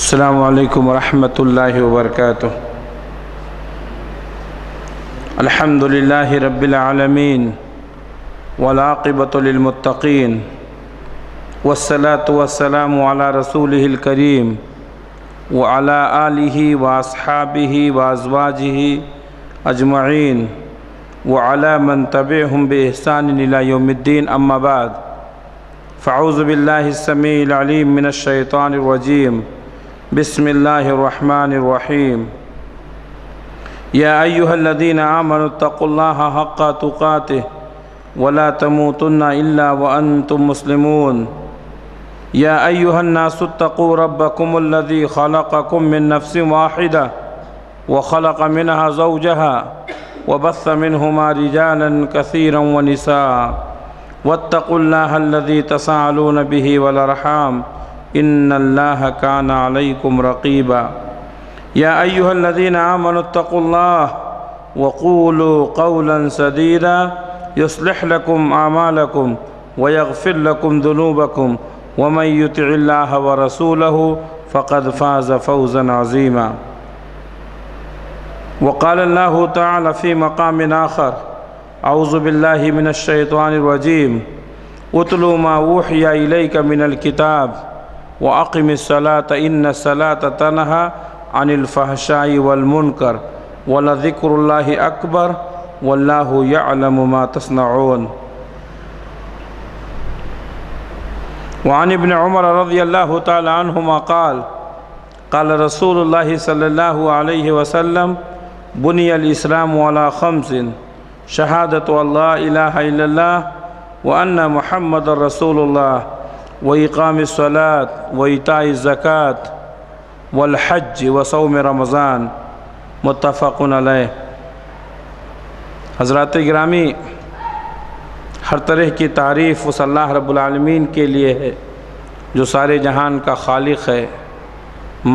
السلام علیکم ورحمۃ اللہ وبرکاتہ۔ الحمد للہ رب العالمین والعاقبۃ للمتقین والصلاة والسلام علی رسولہ الکریم وعلی آلہ واصحابہ وازواجہ اجمعین وعلی من تبعہم بإحسان الی یوم الدین، اما بعد فاعوذ باللہ السمیع العلیم من الشیطان الرجیم، بسم اللہ الرحمن الرحیم۔ یا ایہا الذین آمنوا اتقوا اللہ حق تقاتہ ولا تموتن الا وانتم مسلمون۔ یا ایہا الناس اتقوا ربکم الذی خلقکم من نفس واحدہ وخلق منها زوجها وبث منہما رجالا کثیرا ونساء واتقوا اللہ الذی تساءلون به والارحام ان اللہ کان علیکم رقیبا۔ یا ایہا الذین آمنوا اتقوا اللہ وقولوا قولا سدیدا یصلح لکم اعمالکم ویغفر لکم ذنوبکم ومن یطع اللہ ورسولہ فقد فاز فوزا عظیما۔ وقال اللہ تعالی فی مقام آخر، اعوذ باللہ من الشیطان الرجیم، اتلو ما اوحی الیک من الکتاب وَأَقِمِ الصَّلَاةَ إِنَّ الصَّلَاةَ تَنْهَى عَنِ الْفَحْشَاءِ وَالْمُنْكَرِ وَلَذِكْرُ اللَّهِ أَكْبَرُ وَاللَّهُ يَعْلَمُ مَا تَصْنَعُونَ۔ وعن ابن عمر رضی اللہ تعالی عنہما قال قال رسول اللہ صلی اللہ علیہ وسلم بنی الاسلام علی خمس، شہادت اللہ الہ الا اللہ وان محمد رسول اللہ وإقام الصلاة وإيتاء الزكاة والحج وصوم رمضان، متفق علیہ۔ حضرات گرامی، ہر طرح کی تعریف اس اللہ رب العالمین کے لیے ہے جو سارے جہان کا خالق ہے،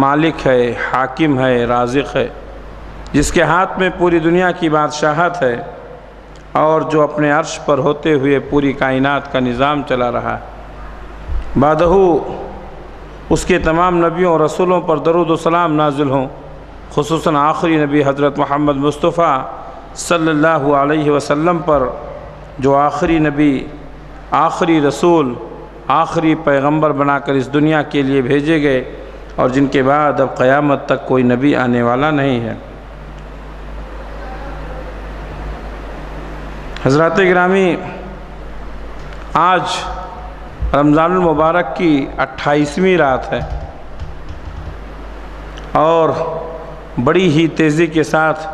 مالک ہے، حاکم ہے، رازق ہے، جس کے ہاتھ میں پوری دنیا کی بادشاہت ہے اور جو اپنے عرش پر ہوتے ہوئے پوری کائنات کا نظام چلا رہا ہے۔ بعدہ اس کے تمام نبیوں اور رسولوں پر درود و سلام نازل ہوں، خصوصاً آخری نبی حضرت محمد مصطفیٰ صلی اللہ علیہ وسلم پر، جو آخری نبی، آخری رسول، آخری پیغمبر بنا کر اس دنیا کے لیے بھیجے گئے اور جن کے بعد اب قیامت تک کوئی نبی آنے والا نہیں ہے۔ حضرات گرامی، آج رمضان المبارک کی 28ویں رات ہے اور بڑی ہی تیزی کے ساتھ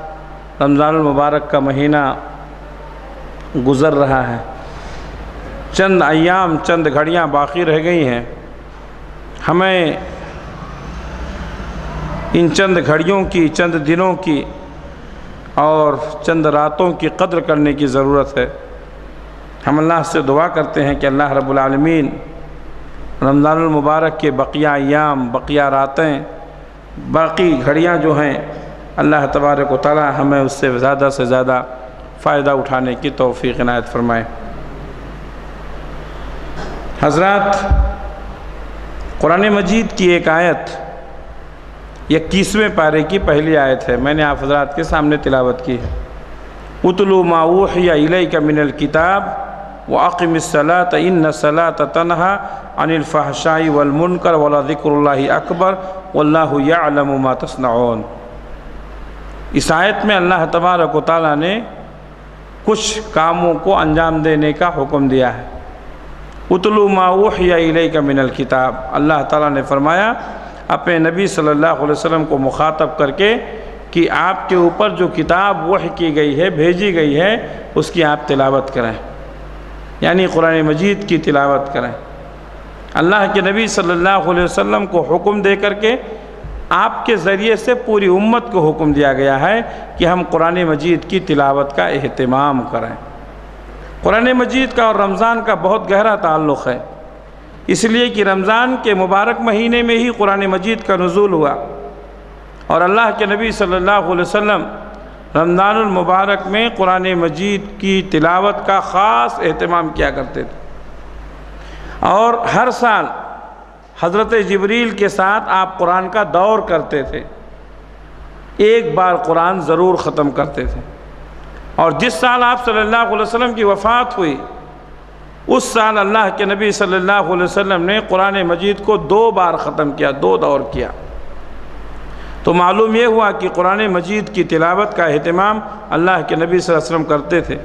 رمضان المبارک کا مہینہ گزر رہا ہے۔ چند ایام، چند گھڑیاں باقی رہ گئی ہیں۔ ہمیں ان چند گھڑیوں کی، چند دنوں کی اور چند راتوں کی قدر کرنے کی ضرورت ہے۔ ہم اللہ سے دعا کرتے ہیں کہ اللہ رب العالمین رمضان المبارک کے بقیہ ایام، بقیہ راتیں، باقی گھڑیاں جو ہیں، اللہ تبارک و تعالی ہمیں اس سے زیادہ فائدہ اٹھانے کی توفیق عنایت فرمائے۔ حضرات، قرآن مجید کی ایک آیت 21ویں پارے کی پہلی آیت ہے، میں نے آپ حضرات کے سامنے تلاوت کی ہے۔ اتلو ما اوحی الیک من الکتاب وَأَقِمِ الصَّلَاةَ إِنَّ الصَّلَاةَ تَنْهَى عَنِ الْفَحْشَاءِ وَالْمُنْكَرِ وَلَذِكْرُ اللَّهِ أَكْبَرُ وَاللَّهُ يَعْلَمُ مَا تَصْنَعُونَ۔ اس آیت میں اللہ تبارک و تعالیٰ نے کچھ کاموں کو انجام دینے کا حکم دیا ہے۔ اتلو ما اوحی الیک من الکتاب، اللہ تعالیٰ نے فرمایا اپنے نبی صلی اللہ علیہ وسلم کو مخاطب کر کے کہ آپ کے اوپر جو کتاب وحی کی گئی ہے، بھیجی گئی ہے، اس کی آپ تلاوت کریں، یعنی قرآن مجید کی تلاوت کریں۔ اللہ کے نبی صلی اللہ علیہ وسلم کو حکم دے کر کے آپ کے ذریعے سے پوری امت کو حکم دیا گیا ہے کہ ہم قرآن مجید کی تلاوت کا اہتمام کریں۔ قرآن مجید کا اور رمضان کا بہت گہرا تعلق ہے، اس لیے کہ رمضان کے مبارک مہینے میں ہی قرآن مجید کا نزول ہوا اور اللہ کے نبی صلی اللہ علیہ وسلم رمضان المبارک میں قرآن مجید کی تلاوت کا خاص اہتمام کیا کرتے تھے، اور ہر سال حضرت جبریل کے ساتھ آپ قرآن کا دور کرتے تھے، ایک بار قرآن ضرور ختم کرتے تھے، اور جس سال آپ صلی اللہ علیہ وسلم کی وفات ہوئی اس سال اللہ کے نبی صلی اللہ علیہ وسلم نے قرآن مجید کو 2 بار ختم کیا، 2 دور کیا۔ تو معلوم یہ ہوا کہ قرآن مجید کی تلاوت کا اہتمام اللہ کے نبی صلی اللہ علیہ وسلم کرتے تھے۔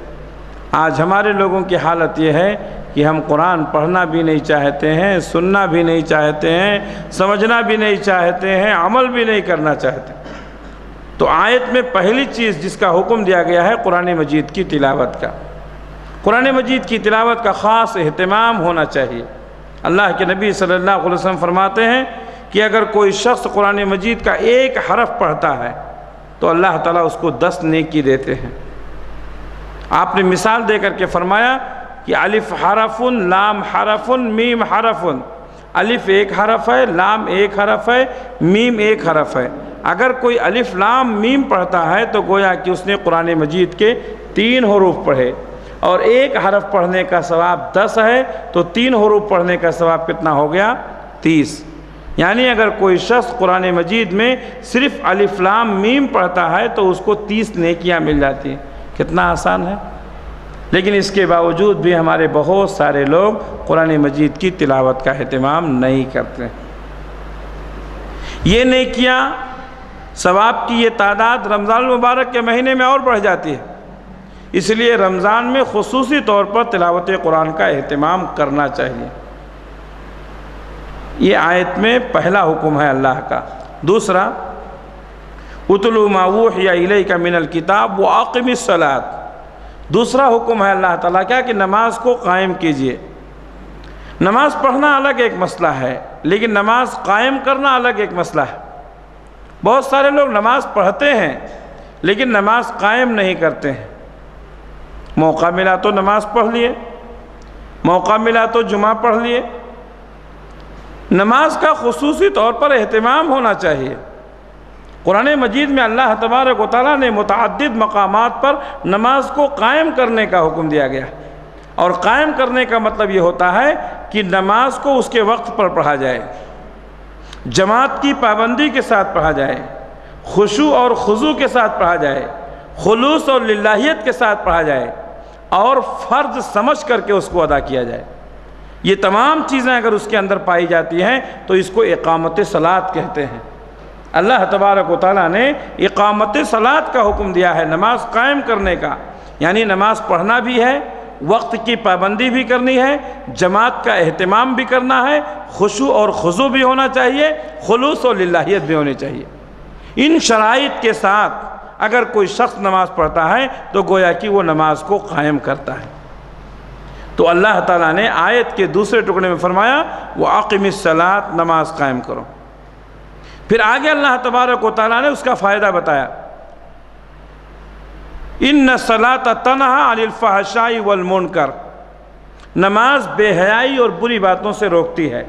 آج ہمارے لوگوں کی حالت یہ ہے کہ ہم قرآن پڑھنا بھی نہیں چاہتے ہیں، سننا بھی نہیں چاہتے ہیں، سمجھنا بھی نہیں چاہتے ہیں، عمل بھی نہیں کرنا چاہتے۔ تو آیت میں پہلی چیز جس کا حکم دیا گیا ہے قرآن مجید کی تلاوت کا۔ قرآن مجید کی تلاوت کا خاص اہتمام ہونا چاہیے۔ اللہ کے نبی صلی اللہ علیہ وسلم فرماتے ہیں کہ اگر کوئی شخص قرآن مجید کا ایک حرف پڑھتا ہے تو اللہ تعالیٰ اس کو 10 نیکی دیتے ہیں۔ آپ نے مثال دے کر کے فرمایا کہ الف حرف، لام حرف، میم حرف۔ الف ایک حرف ہے، لام ایک حرف ہے، میم ایک حرف ہے۔ اگر کوئی الف لام میم پڑھتا ہے تو گویا کہ اس نے قرآن مجید کے 3 حروف پڑھے، اور ایک حرف پڑھنے کا ثواب 10 ہے، تو 3 حروف پڑھنے کا ثواب کتنا ہو گیا؟ 30۔ یعنی اگر کوئی شخص قرآن مجید میں صرف الف لام میم پڑھتا ہے تو اس کو 30 نیکیاں مل جاتی ہیں۔ کتنا آسان ہے! لیکن اس کے باوجود بھی ہمارے بہت سارے لوگ قرآن مجید کی تلاوت کا اہتمام نہیں کرتے۔ یہ نیکیاں، ثواب کی یہ تعداد رمضان المبارک کے مہینے میں اور بڑھ جاتی ہے، اس لیے رمضان میں خصوصی طور پر تلاوت قرآن کا اہتمام کرنا چاہیے۔ یہ آیت میں پہلا حکم ہے اللہ کا۔ دوسرا، اتلو ما اوحی الیک من الکتاب واقم الصلاۃ۔ دوسرا حکم ہے اللہ تعالیٰ کا کہ نماز کو قائم کیجئے۔ نماز پڑھنا الگ ایک مسئلہ ہے، لیکن نماز قائم کرنا الگ ایک مسئلہ ہے۔ بہت سارے لوگ نماز پڑھتے ہیں لیکن نماز قائم نہیں کرتے ہیں۔ موقع ملا تو نماز پڑھ لیے، موقع ملا تو جمعہ پڑھ لیے۔ نماز کا خصوصی طور پر اہتمام ہونا چاہیے۔ قرآن مجید میں اللہ تبارک و تعالیٰ نے متعدد مقامات پر نماز کو قائم کرنے کا حکم دیا گیا، اور قائم کرنے کا مطلب یہ ہوتا ہے کہ نماز کو اس کے وقت پر پڑھا جائے، جماعت کی پابندی کے ساتھ پڑھا جائے، خشوع اور خضوع کے ساتھ پڑھا جائے، خلوص اور للہیت کے ساتھ پڑھا جائے، اور فرض سمجھ کر کے اس کو ادا کیا جائے۔ یہ تمام چیزیں اگر اس کے اندر پائی جاتی ہیں تو اس کو اقامت صلاۃ کہتے ہیں۔ اللہ تبارک و تعالیٰ نے اقامت صلاۃ کا حکم دیا ہے، نماز قائم کرنے کا، یعنی نماز پڑھنا بھی ہے، وقت کی پابندی بھی کرنی ہے، جماعت کا اہتمام بھی کرنا ہے، خشوع اور خضوع بھی ہونا چاہیے، خلوص اور للہیت بھی ہونی چاہیے۔ ان شرائط کے ساتھ اگر کوئی شخص نماز پڑھتا ہے تو گویا کہ وہ نماز کو قائم کرتا ہے۔ تو اللہ تعالیٰ نے آیت کے دوسرے ٹکڑے میں فرمایا وَأَقِمِ الصَّلَاةَ، نماز قائم کرو۔ پھر آگے اللہ تبارک و تعالیٰ نے اس کا فائدہ بتایا، إِنَّ الصَّلَاةَ تَنْهَىٰ عَنِ الْفَحْشَاءِ وَالْمُنکَرِ، نماز بے حیائی اور بری باتوں سے روکتی ہے۔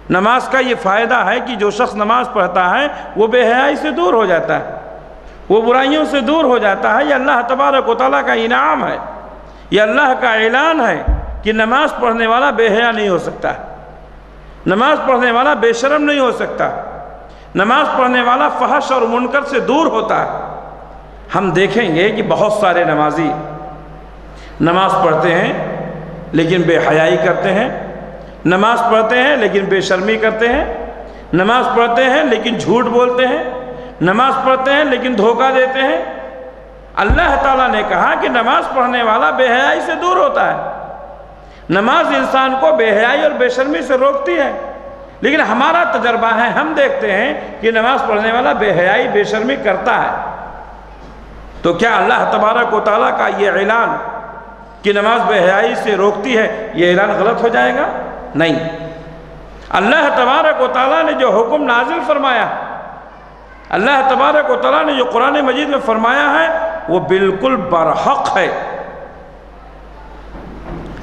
نماز کا یہ فائدہ ہے کہ جو شخص نماز پڑھتا ہے وہ بے حیائی سے دور ہو جاتا ہے، وہ برائیوں سے دور ہو جاتا ہے۔ یہ اللہ تبارک و تعالیٰ کا انعام ہے، یہ اللہ کا اعلان ہے کہ نماز پڑھنے والا بے حیا نہیں ہو سکتا، نماز پڑھنے والا بے شرم نہیں ہو سکتا، نماز پڑھنے والا فحش اور منکر سے دور ہوتا ہے۔ ہم دیکھیں گے کہ بہت سارے نمازی نماز پڑھتے ہیں لیکن بے حیائی کرتے ہیں، نماز پڑھتے ہیں لیکن بے شرمی کرتے ہیں، نماز پڑھتے ہیں لیکن جھوٹ بولتے ہیں، نماز پڑھتے ہیں لیکن دھوکہ دیتے ہیں۔ اللہ تعالیٰ نے کہا کہ نماز پڑھنے والا بے حیائی سے دور ہوتا ہے، نماز انسان کو بے حیائی اور بے شرمی سے روکتی ہے۔ لیکن ہمارا تجربہ ہے، ہم دیکھتے ہیں کہ نماز پڑھنے والا بے حیائی بے شرمی کرتا ہے۔ تو کیا اللہ تبارک و تعالیٰ کا یہ اعلان کہ نماز بے حیائی سے روکتی ہے، یہ اعلان غلط ہو جائے گا؟ نہیں۔ اللہ تبارک و تعالیٰ نے جو حکم نازل فرمایا، اللہ تبارک و تعالیٰ نے جو قرآن مجید میں فرمایا ہے وہ بالکل برحق ہے۔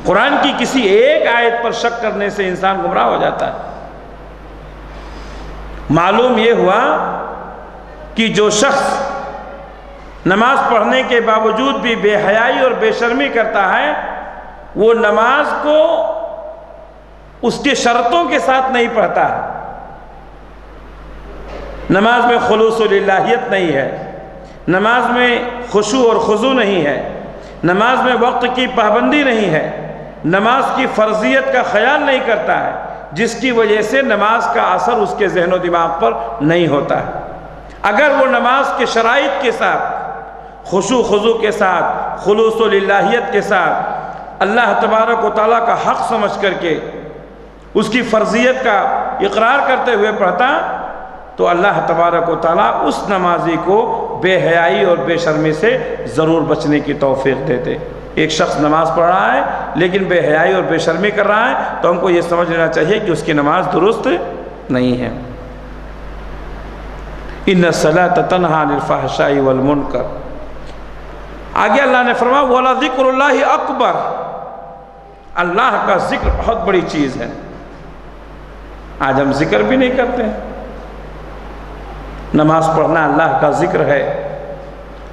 قرآن کی کسی ایک آیت پر شک کرنے سے انسان گمراہ ہو جاتا ہے۔ معلوم یہ ہوا کہ جو شخص نماز پڑھنے کے باوجود بھی بے حیائی اور بے شرمی کرتا ہے وہ نماز کو اس کے شرطوں کے ساتھ نہیں پڑھتا ہے، نماز میں خلوص الالہیت نہیں ہے، نماز میں خشوع اور خضوع نہیں ہے، نماز میں وقت کی پابندی نہیں ہے، نماز کی فرضیت کا خیال نہیں کرتا ہے، جس کی وجہ سے نماز کا اثر اس کے ذہن و دماغ پر نہیں ہوتا ہے۔ اگر وہ نماز کے شرائط کے ساتھ، خشوع خضوع کے ساتھ، خلوص الالہیت کے ساتھ اللہ تبارک و تعالیٰ کا حق سمجھ کر کے اس کی فرضیت کا اقرار کرتے ہوئے پڑھتا، تو اللہ تبارک و تعالیٰ اس نمازی کو بے حیائی اور بے شرمی سے ضرور بچنے کی توفیق دیتے۔ ایک شخص نماز پڑھ رہا ہے لیکن بے حیائی اور بے شرمی کر رہا ہے، تو ہم کو یہ سمجھ لینا چاہیے کہ اس کی نماز درست نہیں ہے۔ ان الصلاۃ تنہی عن الفحشاء والمنکر، آگے اللہ نے فرمایا وَلَذِكْرُ اللَّهِ اکبر، اللہ کا ذکر بہت بڑی چیز ہے۔ آج ہم ذکر بھی نہیں کرتے ہیں۔ نماز پڑھنا اللہ کا ذکر ہے،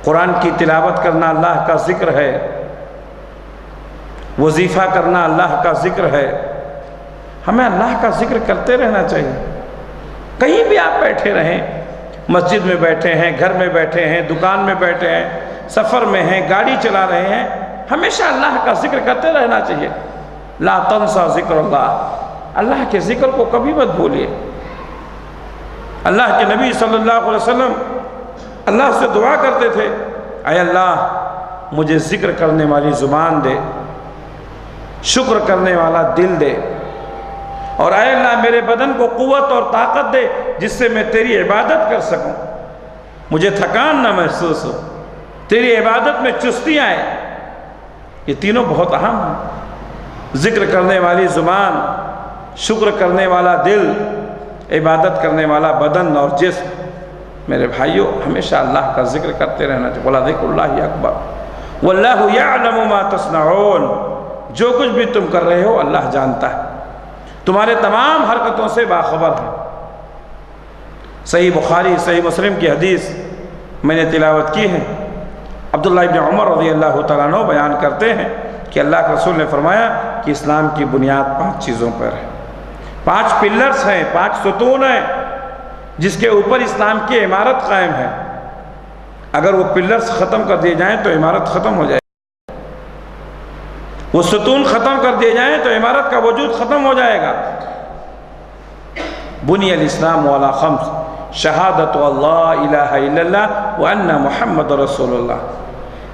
قرآن کی تلاوت کرنا اللہ کا ذکر ہے، وظیفہ کرنا اللہ کا ذکر ہے۔ ہمیں اللہ کا ذکر کرتے رہنا چاہیے۔ کہیں بھی آپ بیٹھے رہیں، مسجد میں بیٹھے ہیں، گھر میں بیٹھے ہیں، دکان میں بیٹھے ہیں، سفر میں ہیں، گاڑی چلا رہے ہیں، ہمیشہ اللہ کا ذکر کرتے رہنا چاہیے۔ لا تنسى ذکر اللہ، اللہ کے ذکر کو کبھی مت بھولیے۔ اللہ کے نبی صلی اللہ علیہ وسلم اللہ سے دعا کرتے تھے، اے اللہ مجھے ذکر کرنے والی زبان دے، شکر کرنے والا دل دے، اور اے اللہ میرے بدن کو قوت اور طاقت دے جس سے میں تیری عبادت کر سکوں، مجھے تھکان نہ محسوس ہو، تیری عبادت میں چستی آئے۔ یہ تینوں بہت اہم ہیں، ذکر کرنے والی زبان، شکر کرنے والا دل، عبادت کرنے والا بدن اور جسم۔ میرے بھائیوں، ہمیشہ اللہ کا ذکر کرتے رہنا چاہیے۔ وَلَذِكْرُ اللَّهِ أَكْبَرُ وَاللَّهُ يَعْلَمُ مَا تَصْنَعُونَ، جو کچھ بھی تم کر رہے ہو اللہ جانتا ہے، تمہارے تمام حرکتوں سے باخبر ہے۔ صحیح بخاری صحیح مسلم کی حدیث میں نے تلاوت کی ہے۔ عبداللہ ابن عمر رضی اللہ تعالیٰ عنہ بیان کرتے ہیں کہ اللہ کے رسول نے فرمایا کہ اسلام کی بنیاد 5 چیزوں پر ہے، 5 پلرز ہیں، 5 ستون ہیں جس کے اوپر اسلام کی عمارت قائم ہے۔ اگر وہ پلرز ختم کر دیے جائیں تو عمارت ختم ہو جائے، وہ ستون ختم کر دیے جائیں تو عمارت کا وجود ختم ہو جائے گا۔ بنی الاسلام علی 5، شہادت اللہ الہ الا اللہ وان محمد رسول اللہ۔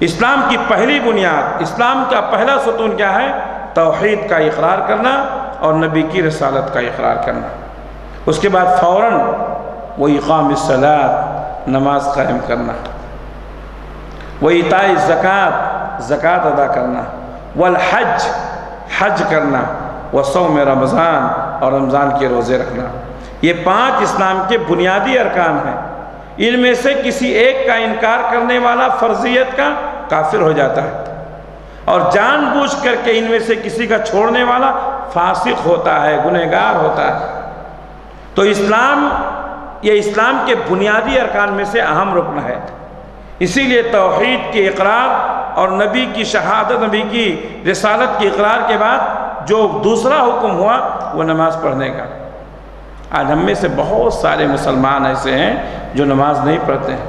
اسلام کی پہلی بنیاد، اسلام کا پہلا ستون کیا ہے؟ توحید کا اقرار کرنا اور نبی کی رسالت کا اقرار کرنا۔ اس کے بعد فوراً وہ اقام الصلاۃ، نماز قائم کرنا، وہ ایتاء الزکوٰۃ، زکوٰۃ ادا کرنا، والحج، حج کرنا، وصوم رمضان، اور رمضان کے روزے رکھنا۔ یہ 5 اسلام کے بنیادی ارکان ہیں۔ ان میں سے کسی ایک کا انکار کرنے والا فرضیت کا کافر ہو جاتا ہے، اور جان بوجھ کر کے ان میں سے کسی کا چھوڑنے والا فاسق ہوتا ہے، گنہگار ہوتا ہے۔ تو اسلام، یہ اسلام کے بنیادی ارکان میں سے اہم رکن ہے۔ اسی لیے توحید کے اقرار اور نبی کی شہادت، نبی کی رسالت کی اقرار کے بعد جو دوسرا حکم ہوا وہ نماز پڑھنے کا۔ آج ہم میں سے بہت سارے مسلمان ایسے ہیں جو نماز نہیں پڑھتے ہیں۔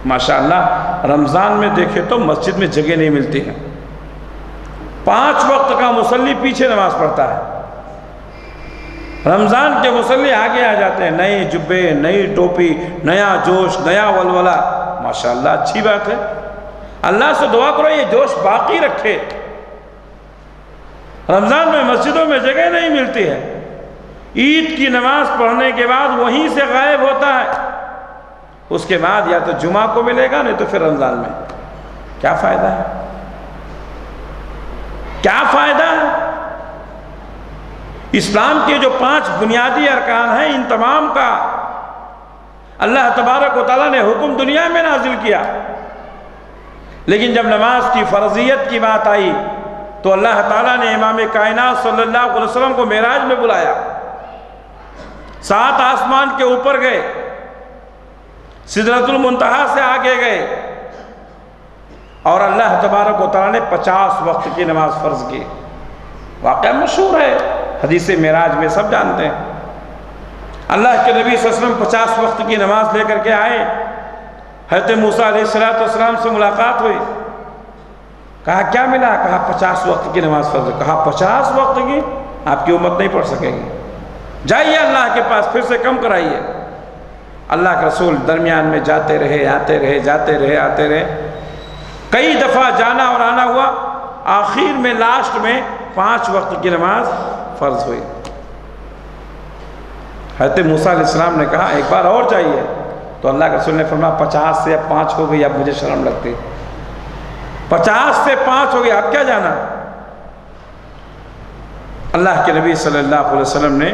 ماشاءاللہ رمضان میں دیکھے تو مسجد میں جگہ نہیں ملتی ہے، 5 وقت کا مصلی پیچھے نماز پڑھتا ہے، رمضان کے مصلی آگے آ جاتے ہیں، نئے جبے، نئی ٹوپی، نیا جوش، نیا ولولہ۔ ماشاءاللہ اچھی بات ہے، اللہ سے دعا کرو یہ جوش باقی رکھے۔ رمضان میں مسجدوں میں جگہ نہیں ملتی ہے، عید کی نماز پڑھنے کے بعد وہیں سے غائب ہوتا ہے، اس کے بعد یا تو جمعہ کو ملے گا نہیں تو پھر رمضان میں۔ کیا فائدہ ہے؟ کیا فائدہ ہے؟ اسلام کے جو 5 بنیادی ارکان ہیں، ان تمام کا اللہ تبارک و تعالیٰ نے حکم دنیا میں نازل کیا، لیکن جب نماز کی فرضیت کی بات آئی تو اللہ تعالیٰ نے امام کائنات صلی اللہ علیہ وسلم کو معراج میں بلایا، 7 آسمان کے اوپر گئے، سدرۃ المنتہا سے آگے گئے، اور اللہ تبارک و تعالیٰ نے 50 وقت کی نماز فرض کی۔ واقعہ مشہور ہے، حدیث معراج میں سب جانتے ہیں۔ اللہ کے نبی صلی اللہ علیہ وسلم 50 وقت کی نماز لے کر کے آئے، حضرت موسیٰ علیہ السلام سے ملاقات ہوئی، کہا کیا ملا؟ کہا 50 وقت کی نماز فرض ہے۔ کہا 50 وقت کی؟ آپ کی امت نہیں پڑھ سکے گی، جائیے اللہ کے پاس پھر سے کم کرائیے۔ اللہ کے رسول درمیان میں جاتے رہے، آتے رہے، جاتے رہے، آتے رہے، کئی دفعہ جانا اور آنا ہوا، آخر میں لاسٹ میں 5 وقت کی نماز فرض ہوئی۔ حضرت موسیٰ علیہ السلام نے کہا ایک بار اور چاہیے، تو اللہ کے رسول نے فرمایا 50 سے اب 5 ہو گئی، اب مجھے شرم لگتی، 50 سے 5 ہو گئی، اب کیا جانا۔ اللہ کے نبی صلی اللہ علیہ وسلم نے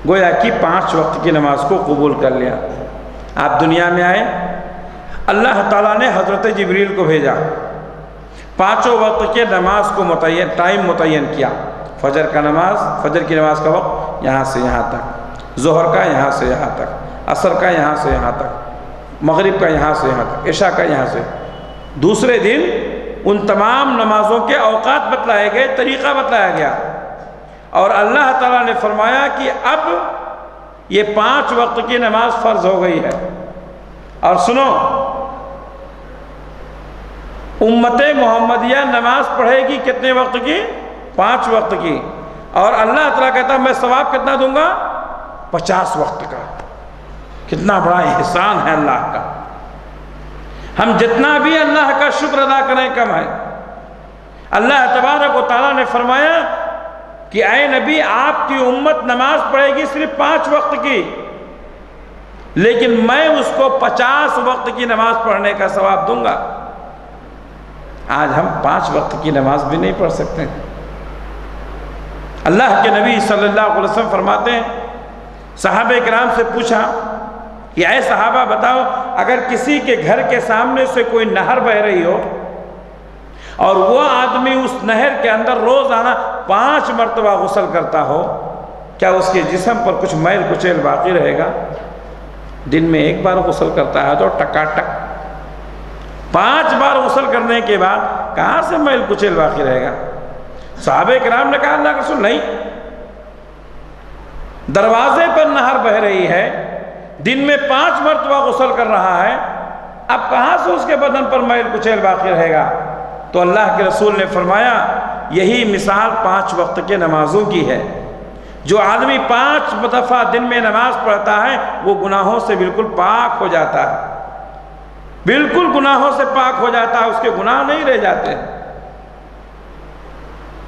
گویا کہ 5 وقت کی نماز کو قبول کر لیا۔ آپ دنیا میں آئے، اللہ تعالیٰ نے حضرت جبریل کو بھیجا، 5 وقت کے نماز کو ٹائم متعین کیا۔ فجر کی نماز کا وقت یہاں سے یہاں تک، ظہر کا یہاں سے یہاں تک، عصر کا یہاں سے یہاں تک، مغرب کا یہاں سے یہاں تک، عشاء کا یہاں سے۔ دوسرے دن ان تمام نمازوں کے اوقات بتلائے گئے، طریقہ بتلایا گیا، اور اللہ تعالیٰ نے فرمایا کہ اب یہ 5 وقت کی نماز فرض ہو گئی ہے۔ اور سنو، امت محمدیہ نماز پڑھے گی کتنے وقت کی؟ 5 وقت کی، اور اللہ تعالیٰ کہتا ہے میں ثواب کتنا دوں گا؟ 50 وقت کا۔ کتنا بڑا احسان ہے اللہ کا، ہم جتنا بھی اللہ کا شکر ادا کریں کم ہے۔ اللہ تبارک و تعالیٰ نے فرمایا کہ اے نبی آپ کی امت نماز پڑھے گی صرف 5 وقت کی، لیکن میں اس کو 50 وقت کی نماز پڑھنے کا ثواب دوں گا۔ آج ہم 5 وقت کی نماز بھی نہیں پڑھ سکتے۔ اللہ کے نبی صلی اللہ علیہ وسلم فرماتے ہیں، صحابہ کرام سے پوچھا کہ اے صحابہ بتاؤ، اگر کسی کے گھر کے سامنے سے کوئی نہر بہ رہی ہو اور وہ آدمی اس نہر کے اندر روزانہ 5 مرتبہ غسل کرتا ہو، کیا اس کے جسم پر کچھ میل کچیل باقی رہے گا؟ دن میں 1 بار غسل کرتا ہے تو ٹکا ٹک، 5 بار غسل کرنے کے بعد کہاں سے میل کچیل باقی رہے گا؟ صحابہ کرام نے کہا اللہ کے رسول نہیں، دروازے پر نہر بہ رہی ہے، دن میں 5 مرتبہ غسل کر رہا ہے، اب کہاں سے اس کے بدن پر میل کچیل باقی رہے گا؟ تو اللہ کے رسول نے فرمایا یہی مثال 5 وقت کے نمازوں کی ہے۔ جو آدمی 5 دفعہ دن میں نماز پڑھتا ہے وہ گناہوں سے بالکل پاک ہو جاتا ہے، بالکل گناہوں سے پاک ہو جاتا ہے، اس کے گناہ نہیں رہ جاتے۔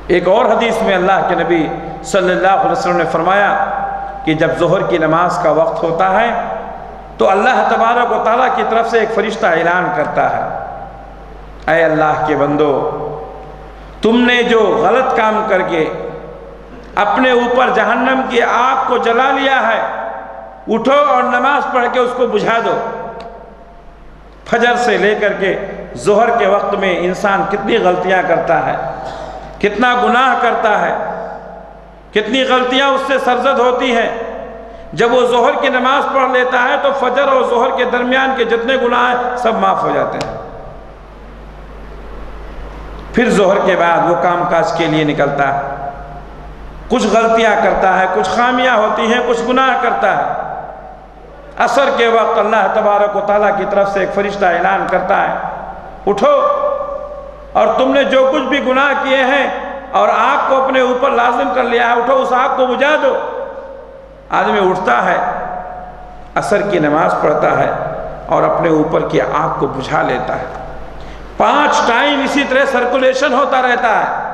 ایک اور حدیث میں اللہ کے نبی صلی اللہ علیہ وسلم نے فرمایا کہ جب ظہر کی نماز کا وقت ہوتا ہے تو اللہ تبارک و تعالیٰ کی طرف سے ایک فرشتہ اعلان کرتا ہے، اے اللہ کے بندو، تم نے جو غلط کام کر کے اپنے اوپر جہنم کی آگ کو جلا لیا ہے، اٹھو اور نماز پڑھ کے اس کو بجھا دو۔ فجر سے لے کر کے ظہر کے وقت میں انسان کتنی غلطیاں کرتا ہے، کتنا گناہ کرتا ہے، کتنی غلطیاں اس سے سرزد ہوتی ہیں۔ جب وہ ظہر کی نماز پڑھ لیتا ہے تو فجر اور ظہر کے درمیان کے جتنے گناہ ہیں سب معاف ہو جاتے ہیں۔ پھر ظہر کے بعد وہ کام کاج کے لیے نکلتا ہے، کچھ غلطیاں کرتا ہے، کچھ خامیاں ہوتی ہیں، کچھ گناہ کرتا ہے۔ عصر کے وقت اللہ تبارک و تعالیٰ کی طرف سے ایک فرشتہ اعلان کرتا ہے، اٹھو اور تم نے جو کچھ بھی گناہ کیے ہیں اور آگ کو اپنے اوپر لازم کر لیا ہے، اٹھو اس آگ کو بجھا دو۔ آدمی اٹھتا ہے، عصر کی نماز پڑھتا ہے اور اپنے اوپر کی آگ کو بجھا لیتا ہے۔ 5 ٹائم اسی طرح سرکولیشن ہوتا رہتا ہے،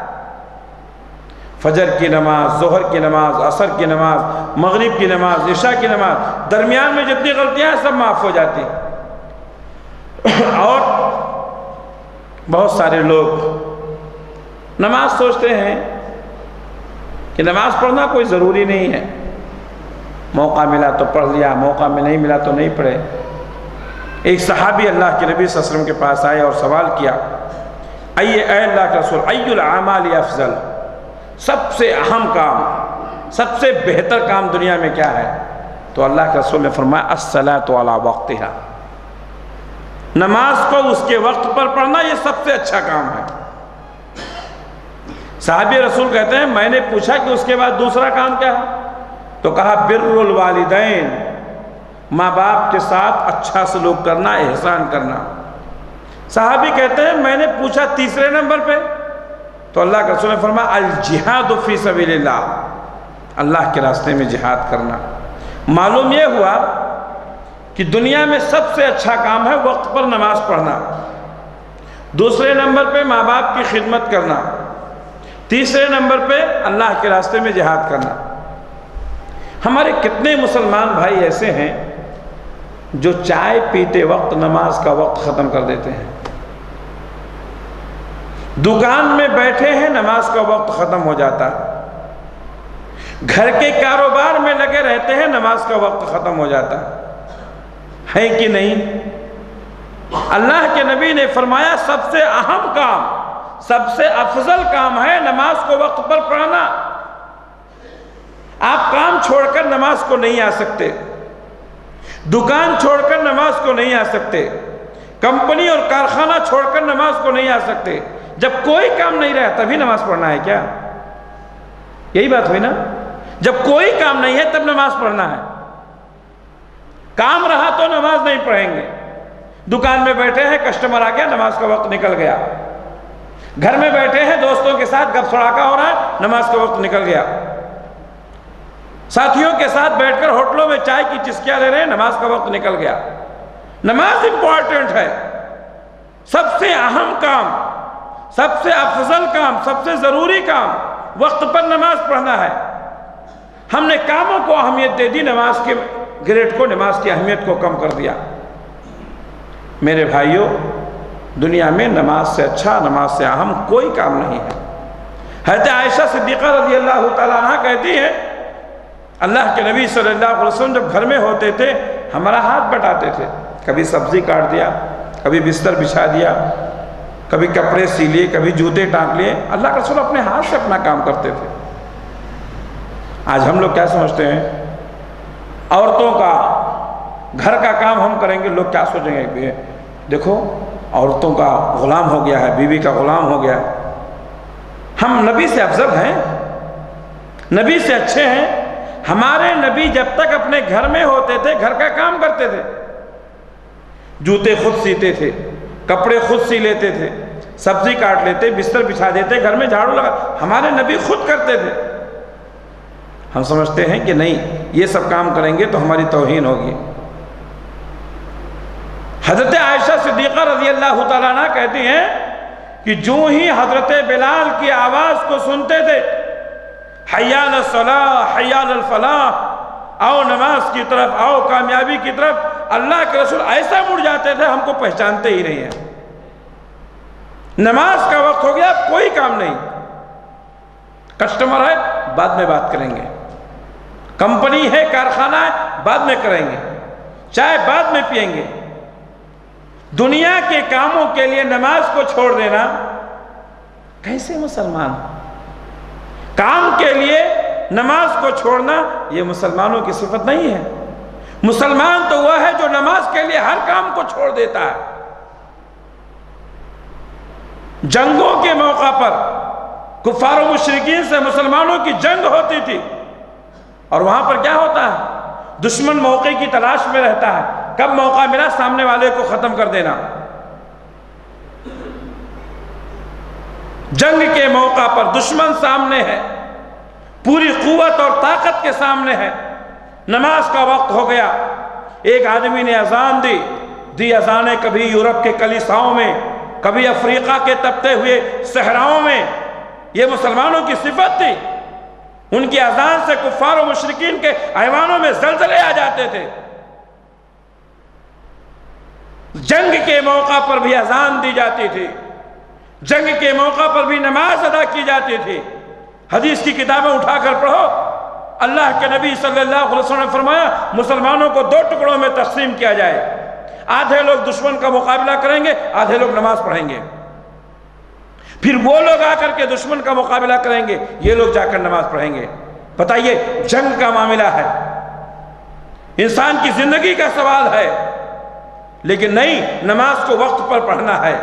فجر کی نماز، ظہر کی نماز، عصر کی نماز، مغرب کی نماز، عشاء کی نماز، درمیان میں جتنی غلطیاں ہیں سب معاف ہو جاتی ہیں۔ اور بہت سارے لوگ نماز سوچتے ہیں کہ نماز پڑھنا کوئی ضروری نہیں ہے، موقع ملا تو پڑھ لیا، موقع میں نہیں ملا تو نہیں پڑھے۔ ایک صحابی اللہ کے نبی صلی اللہ علیہ وسلم کے پاس آئے اور سوال کیا، اے اللہ کے رسول، ای الاعمال افضل، سب سے اہم کام، سب سے بہتر کام دنیا میں کیا ہے؟ تو اللہ کے رسول نے فرمایا الصلاۃ علی وقتہا، نماز کو اس کے وقت پر پڑھنا یہ سب سے اچھا کام ہے۔ صحابی رسول کہتے ہیں میں نے پوچھا کہ اس کے بعد دوسرا کام کیا ہے؟ تو کہا بر الوالدین، ماں باپ کے ساتھ اچھا سلوک کرنا، احسان کرنا۔ صحابی کہتے ہیں میں نے پوچھا تیسرے نمبر پہ، تو اللہ کے رسول نے فرمایا الجہاد فی سبیل اللہ، اللہ کے راستے میں جہاد کرنا۔ معلوم یہ ہوا کہ دنیا میں سب سے اچھا کام ہے وقت پر نماز پڑھنا، دوسرے نمبر پہ ماں باپ کی خدمت کرنا، تیسرے نمبر پہ اللہ کے راستے میں جہاد کرنا۔ ہمارے کتنے مسلمان بھائی ایسے ہیں جو چائے پیتے وقت نماز کا وقت ختم کر دیتے ہیں، دکان میں بیٹھے ہیں نماز کا وقت ختم ہو جاتا ہے، گھر کے کاروبار میں لگے رہتے ہیں نماز کا وقت ختم ہو جاتا ہے کہ نہیں؟ اللہ کے نبی نے فرمایا سب سے اہم کام، سب سے افضل کام ہے نماز کو وقت پر پڑھنا۔ آپ کام چھوڑ کر نماز کو نہیں آ سکتے، دکان چھوڑ کر نماز کو نہیں آ سکتے، کمپنی اور کارخانہ چھوڑ کر نماز کو نہیں آ سکتے۔ جب کوئی کام نہیں رہا تبھی نماز پڑھنا ہے کیا؟ یہی بات ہوئی نا؟ جب کوئی کام نہیں ہے تب نماز پڑھنا ہے، کام رہا تو نماز نہیں پڑھیں گے۔ دکان میں بیٹھے ہیں، کسٹمر آ گیا، نماز کا وقت نکل گیا۔ گھر میں بیٹھے ہیں، دوستوں کے ساتھ گپ سڑاکا ہو رہا ہے، نماز کا وقت نکل گیا۔ ساتھیوں کے ساتھ بیٹھ کر ہوٹلوں میں چائے کی چسکیاں لے رہے ہیں، نماز کا وقت نکل گیا۔ نماز امپورٹنٹ ہے، سب سے اہم کام، سب سے افضل کام، سب سے ضروری کام وقت پر نماز پڑھنا ہے۔ ہم نے کاموں کو اہمیت دے دی، نماز کے گریڈ کو، نماز کی اہمیت کو کم کر دیا۔ میرے بھائیوں، دنیا میں نماز سے اچھا، نماز سے اہم کوئی کام نہیں ہے۔ حضرت عائشہ صدیقہ رضی اللہ تعالیٰ عنہ کہتی ہیں اللہ کے نبی صلی اللہ علیہ وسلم جب گھر میں ہوتے تھے ہمارا ہاتھ بٹاتے تھے، کبھی سبزی کاٹ دیا، کبھی بستر بچھا دیا، کبھی کپڑے سی لیے، کبھی جوتے ٹانک لیے۔ اللہ کے رسول اپنے ہاتھ سے اپنا کام کرتے تھے۔ آج ہم لوگ کیا سمجھتے ہیں؟ عورتوں کا گھر کا کام ہم کریں گے، لوگ کیا سوچیں گے کہ دیکھو عورتوں کا غلام ہو گیا ہے، بیوی کا غلام ہو گیا ہے۔ ہم نبی سے افضل ہیں، نبی سے اچھے ہیں۔ ہمارے نبی جب تک اپنے گھر میں ہوتے تھے گھر کا کام کرتے تھے، جوتے خود سیتے تھے، کپڑے خود سی لیتے تھے، سبزی کاٹ لیتے، بستر بچھا دیتے، گھر میں جھاڑو لگا، ہمارے نبی خود کرتے تھے۔ ہم سمجھتے ہیں کہ نہیں یہ سب کام کریں گے تو ہماری توہین ہوگی۔ حضرت عائشہ صدیقہ رضی اللہ تعالیٰ عنہ کہتی ہیں کہ جو ہی حضرت بلال کی آواز کو سنتے تھے، حی علی الصلاۃ، حی علی الفلاح، آؤ نماز کی طرف، آؤ کامیابی کی طرف، اللہ کے رسول ایسا مڑ جاتے تھے ہم کو پہچانتے ہی نہیں ہیں۔ نماز کا وقت ہو گیا، کوئی کام نہیں، کسٹمر ہے بعد میں بات کریں گے، کمپنی ہے، کارخانہ ہے بعد میں کریں گے، چائے بعد میں پئیں گے۔ دنیا کے کاموں کے لیے نماز کو چھوڑ دینا، کیسے مسلمان؟ کام کے لیے نماز کو چھوڑنا یہ مسلمانوں کی صفت نہیں ہے۔ مسلمان تو وہ ہے جو نماز کے لیے ہر کام کو چھوڑ دیتا ہے۔ جنگوں کے موقع پر کفار و مشرکین سے مسلمانوں کی جنگ ہوتی تھی، اور وہاں پر کیا ہوتا ہے؟ دشمن موقع کی تلاش میں رہتا ہے، کب موقع ملا سامنے والے کو ختم کر دینا۔ جنگ کے موقع پر دشمن سامنے ہے، پوری قوت اور طاقت کے سامنے ہے، نماز کا وقت ہو گیا، ایک آدمی نے اذان دی اذانیں کبھی یورپ کے کلیساؤں میں، کبھی افریقہ کے تپتے ہوئے صحراؤں میں، یہ مسلمانوں کی صفت تھی۔ ان کی اذان سے کفار و مشرکین کے ایوانوں میں زلزلے آ جاتے تھے۔ جنگ کے موقع پر بھی اذان دی جاتی تھی، جنگ کے موقع پر بھی نماز ادا کی جاتی تھی۔ حدیث کی کتابیں اٹھا کر پڑھو، اللہ کے نبی صلی اللہ علیہ وسلم نے فرمایا مسلمانوں کو دو ٹکڑوں میں تقسیم کیا جائے، آدھے لوگ دشمن کا مقابلہ کریں گے، آدھے لوگ نماز پڑھیں گے، پھر وہ لوگ آ کر کے دشمن کا مقابلہ کریں گے، یہ لوگ جا کر نماز پڑھیں گے۔ بتائیے جنگ کا معاملہ ہے، انسان کی زندگی کا سوال ہے، لیکن نہیں، نماز کو وقت پر پڑھنا ہے۔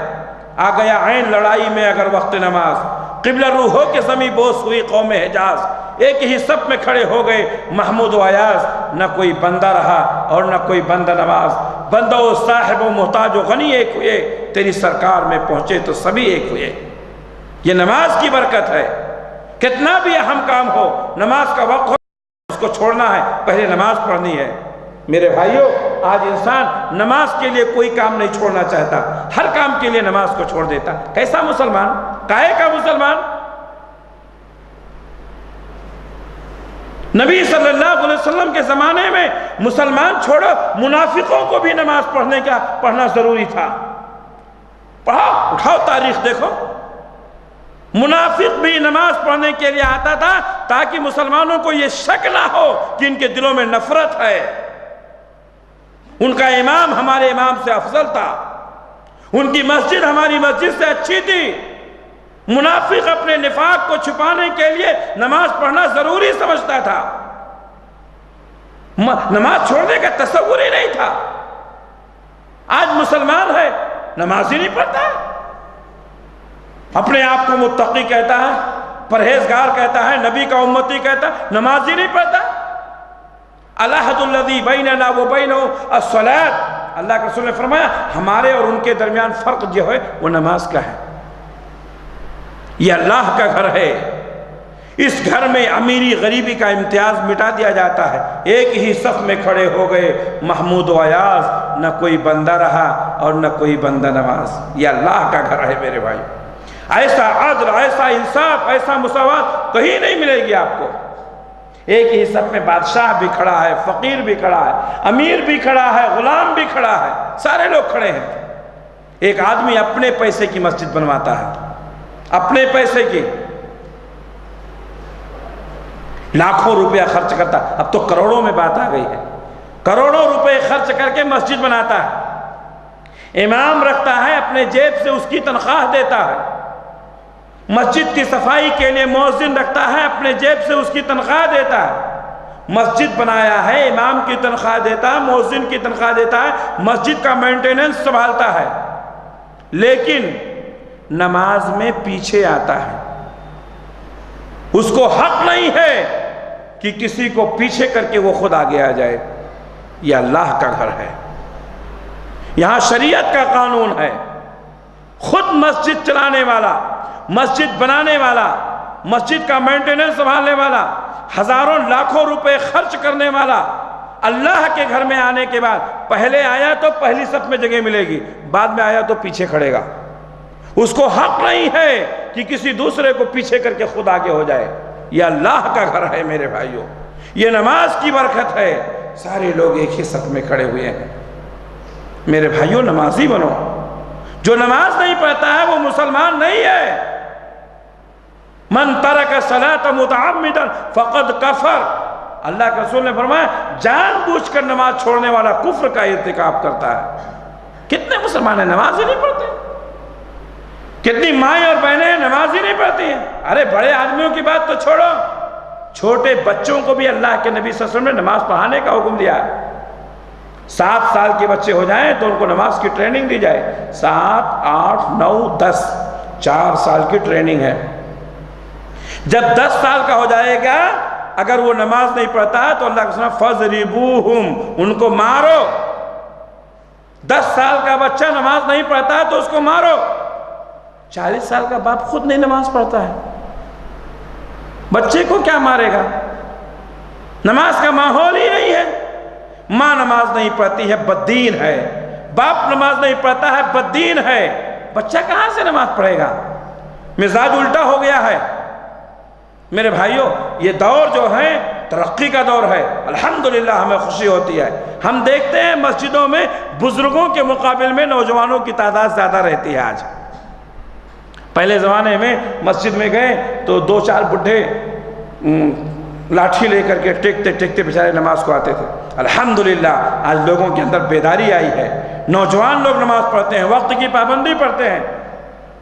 آ گیا عین لڑائی میں اگر وقت نماز، قبلہ روحوں کے زمیں بوس ہوئی قوم حجاز، ایک ہی صف میں کھڑے ہو گئے محمود و ایاز، نہ کوئی بندہ رہا اور نہ کوئی بندہ نواز، بندہ و صاحب و محتاج و غنی ایک ہوئے، تیری سرکار میں پہنچے تو سبھی ایک ہوئے۔ یہ نماز کی برکت ہے۔ کتنا بھی اہم کام ہو، نماز کا وقت ہو اس کو چھوڑنا ہے، پہلے نماز پڑھنی ہے۔ میرے بھائیوں، آج انسان نماز کے لیے کوئی کام نہیں چھوڑنا چاہتا، ہر کام کے لیے نماز کو چھوڑ دیتا۔ کیسا مسلمان؟ کائے کا مسلمان؟ نبی صلی اللہ علیہ وسلم کے زمانے میں مسلمان چھوڑو، منافقوں کو بھی نماز پڑھنا ضروری تھا۔ پڑھاؤ، اٹھاؤ تاریخ دیکھو، منافق بھی نماز پڑھنے کے لیے آتا تھا تاکہ مسلمانوں کو یہ شک نہ ہو کہ ان کے دلوں میں نفرت ہے، ان کا امام ہمارے امام سے افضل تھا، ان کی مسجد ہماری مسجد سے اچھی تھی۔ منافق اپنے نفاق کو چھپانے کے لیے نماز پڑھنا ضروری سمجھتا تھا، نماز چھوڑنے کا تصور ہی نہیں تھا۔ آج مسلمان ہے، نماز ہی نہیں پڑھتا، اپنے آپ کو متقی کہتا ہے، پرہیزگار کہتا ہے، نبی کا امتی کہتا ہے، نماز ہی نہیں پڑھتا۔ العہد الذی بیننا وبینہم الصلاۃ، اللہ کے رسول نے فرمایا ہمارے اور ان کے درمیان فرق جو ہے وہ نماز کا ہے۔ یہ اللہ کا گھر ہے، اس گھر میں امیری غریبی کا امتیاز مٹا دیا جاتا ہے۔ ایک ہی صف میں کھڑے ہو گئے محمود و ایاز، نہ کوئی بندہ رہا اور نہ کوئی بندہ نواز۔ یہ اللہ کا گھر ہے میرے بھائی۔ ایسا عدل، ایسا انصاف، ایسا مساوات کہیں نہیں ملے گی آپ کو۔ ایک ہی صف میں بادشاہ بھی کھڑا ہے، فقیر بھی کھڑا ہے، امیر بھی کھڑا ہے، غلام بھی کھڑا ہے، سارے لوگ کھڑے ہیں۔ ایک آدمی اپنے پیسے کی مسجد بنواتا ہے، اپنے پیسے کی لاکھوں روپیہ خرچ کرتا، اب تو کروڑوں میں بات آ گئی ہے، کروڑوں روپے خرچ کر کے مسجد بناتا ہے، امام رکھتا ہے، اپنے جیب سے اس کی تنخواہ دیتا ہے، مسجد کی صفائی کے لیے مؤذن رکھتا ہے، اپنے جیب سے اس کی تنخواہ دیتا ہے، مسجد بنایا ہے، امام کی تنخواہ دیتا ہے، مؤذن کی تنخواہ دیتا ہے، مسجد کا مینٹیننس سنبھالتا ہے، لیکن نماز میں پیچھے آتا ہے۔ اس کو حق نہیں ہے کہ کسی کو پیچھے کر کے وہ خود آگے آ جائے۔ یہ اللہ کا گھر ہے، یہاں شریعت کا قانون ہے۔ خود مسجد چلانے والا، مسجد بنانے والا، مسجد کا مینٹیننس سنبھالنے والا، ہزاروں لاکھوں روپے خرچ کرنے والا، اللہ کے گھر میں آنے کے بعد پہلے آیا تو پہلی صف میں جگہ ملے گی، بعد میں آیا تو پیچھے کھڑے گا۔ اس کو حق نہیں ہے کہ کسی دوسرے کو پیچھے کر کے خود آگے ہو جائے۔ یہ اللہ کا گھر ہے میرے بھائیوں، یہ نماز کی برکت ہے۔ سارے لوگ ایک ہی صف میں کھڑے ہوئے ہیں۔ میرے بھائیوں، نمازی بنو۔ جو نماز نہیں پڑھتا ہے وہ مسلمان نہیں ہے۔ من ترک الصلاۃ متعمدا فقد کفر، اللہ کے رسول نے فرمایا جان بوجھ کر نماز چھوڑنے والا کفر کا ارتکاب کرتا ہے۔ کتنے مسلمان ہیں نماز ہی نہیں پڑھتے؟ کتنی مائیں اور بہنیں نماز ہی نہیں پڑھتی ہیں؟ ارے بڑے آدمیوں کی بات تو چھوڑو، چھوٹے بچوں کو بھی اللہ کے نبی صلی اللہ علیہ وسلم نے نماز پڑھانے کا حکم دیا ہے۔ 7 سال کے بچے ہو جائیں تو ان کو نماز کی ٹریننگ دی جائے۔ 7، 8، 9، 10، 4 سال کی ٹریننگ ہے۔ جب 10 سال کا ہو جائے گا، اگر وہ نماز نہیں پڑھتا ہے تو اللہ کے ساتھ فَضْرِبُوهُمْ، ان کو مارو۔ 10 سال کا بچہ نماز نہیں پڑھتا ہے تو اس کو مارو۔ 40 سال کا باپ خود نہیں نماز پڑھتا ہے، بچے کو کیا مارے گا؟ نماز کا ماحول ہی نہیں ہے۔ ماں نماز نہیں پڑھتی ہے، بددین ہے۔ باپ نماز نہیں پڑھتا ہے، بددین ہے۔ بچہ کہاں سے نماز پڑھے گا؟ مزاج الٹا ہو گیا ہے۔ میرے بھائیوں، یہ دور جو ہے ترقی کا دور ہے، الحمدللہ ہمیں خوشی ہوتی ہے۔ ہم دیکھتے ہیں مسجدوں میں بزرگوں کے مقابل میں نوجوانوں کی تعداد زیادہ رہتی ہے آج۔ پہلے زمانے میں مسجد میں گئے تو 2-4 بڈھے لاٹھی لے کر کے ٹیکتے ٹیکتے بیچارے نماز کو آتے تھے۔ الحمدللہ آج لوگوں کے اندر بیداری آئی ہے، نوجوان لوگ نماز پڑھتے ہیں، وقت کی پابندی پڑھتے ہیں۔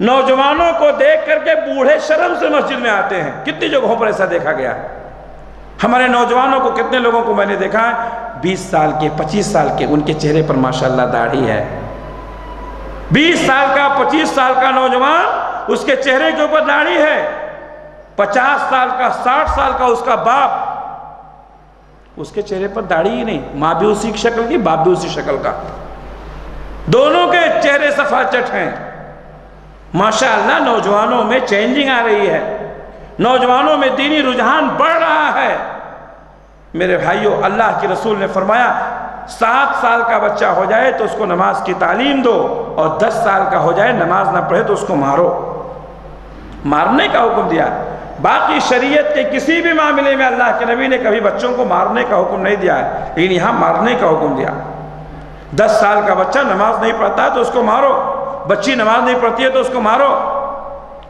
نوجوانوں کو دیکھ کر کے بوڑھے شرم سے مسجد میں آتے ہیں۔ کتنی جگہوں پر ایسا دیکھا گیا ہے۔ ہمارے نوجوانوں کو، کتنے لوگوں کو میں نے دیکھا ہے 20 سال کے، 25 سال کے، ان کے چہرے پر ماشاءاللہ داڑھی ہے۔ 20 سال کا، 25 سال کا نوجوان، اس کے چہرے کے اوپر داڑھی ہے، 50 سال کا 60 سال کا اس کا باپ، اس کے چہرے پر داڑھی ہی نہیں، ماں بھی اسی شکل کی باپ بھی اسی شکل کا، دونوں کے چہرے صفا چٹ ہیں۔ ماشاءاللہ نوجوانوں میں چینجنگ آ رہی ہے، نوجوانوں میں دینی رجحان بڑھ رہا ہے۔ میرے بھائیوں، اللہ کے رسول نے فرمایا 7 سال کا بچہ ہو جائے تو اس کو نماز کی تعلیم دو، اور 10 سال کا ہو جائے نماز نہ پڑھے تو اس کو مارو۔ مارنے کا حکم دیا۔ باقی شریعت کے کسی بھی معاملے میں اللہ کے نبی نے کبھی بچوں کو مارنے کا حکم نہیں دیا ہے، لیکن یہاں مارنے کا حکم دیا۔ 10 سال کا بچہ نماز نہیں پڑھتا ہے تو اس کو مارو، بچی نماز نہیں پڑھتی ہے تو اس کو مارو۔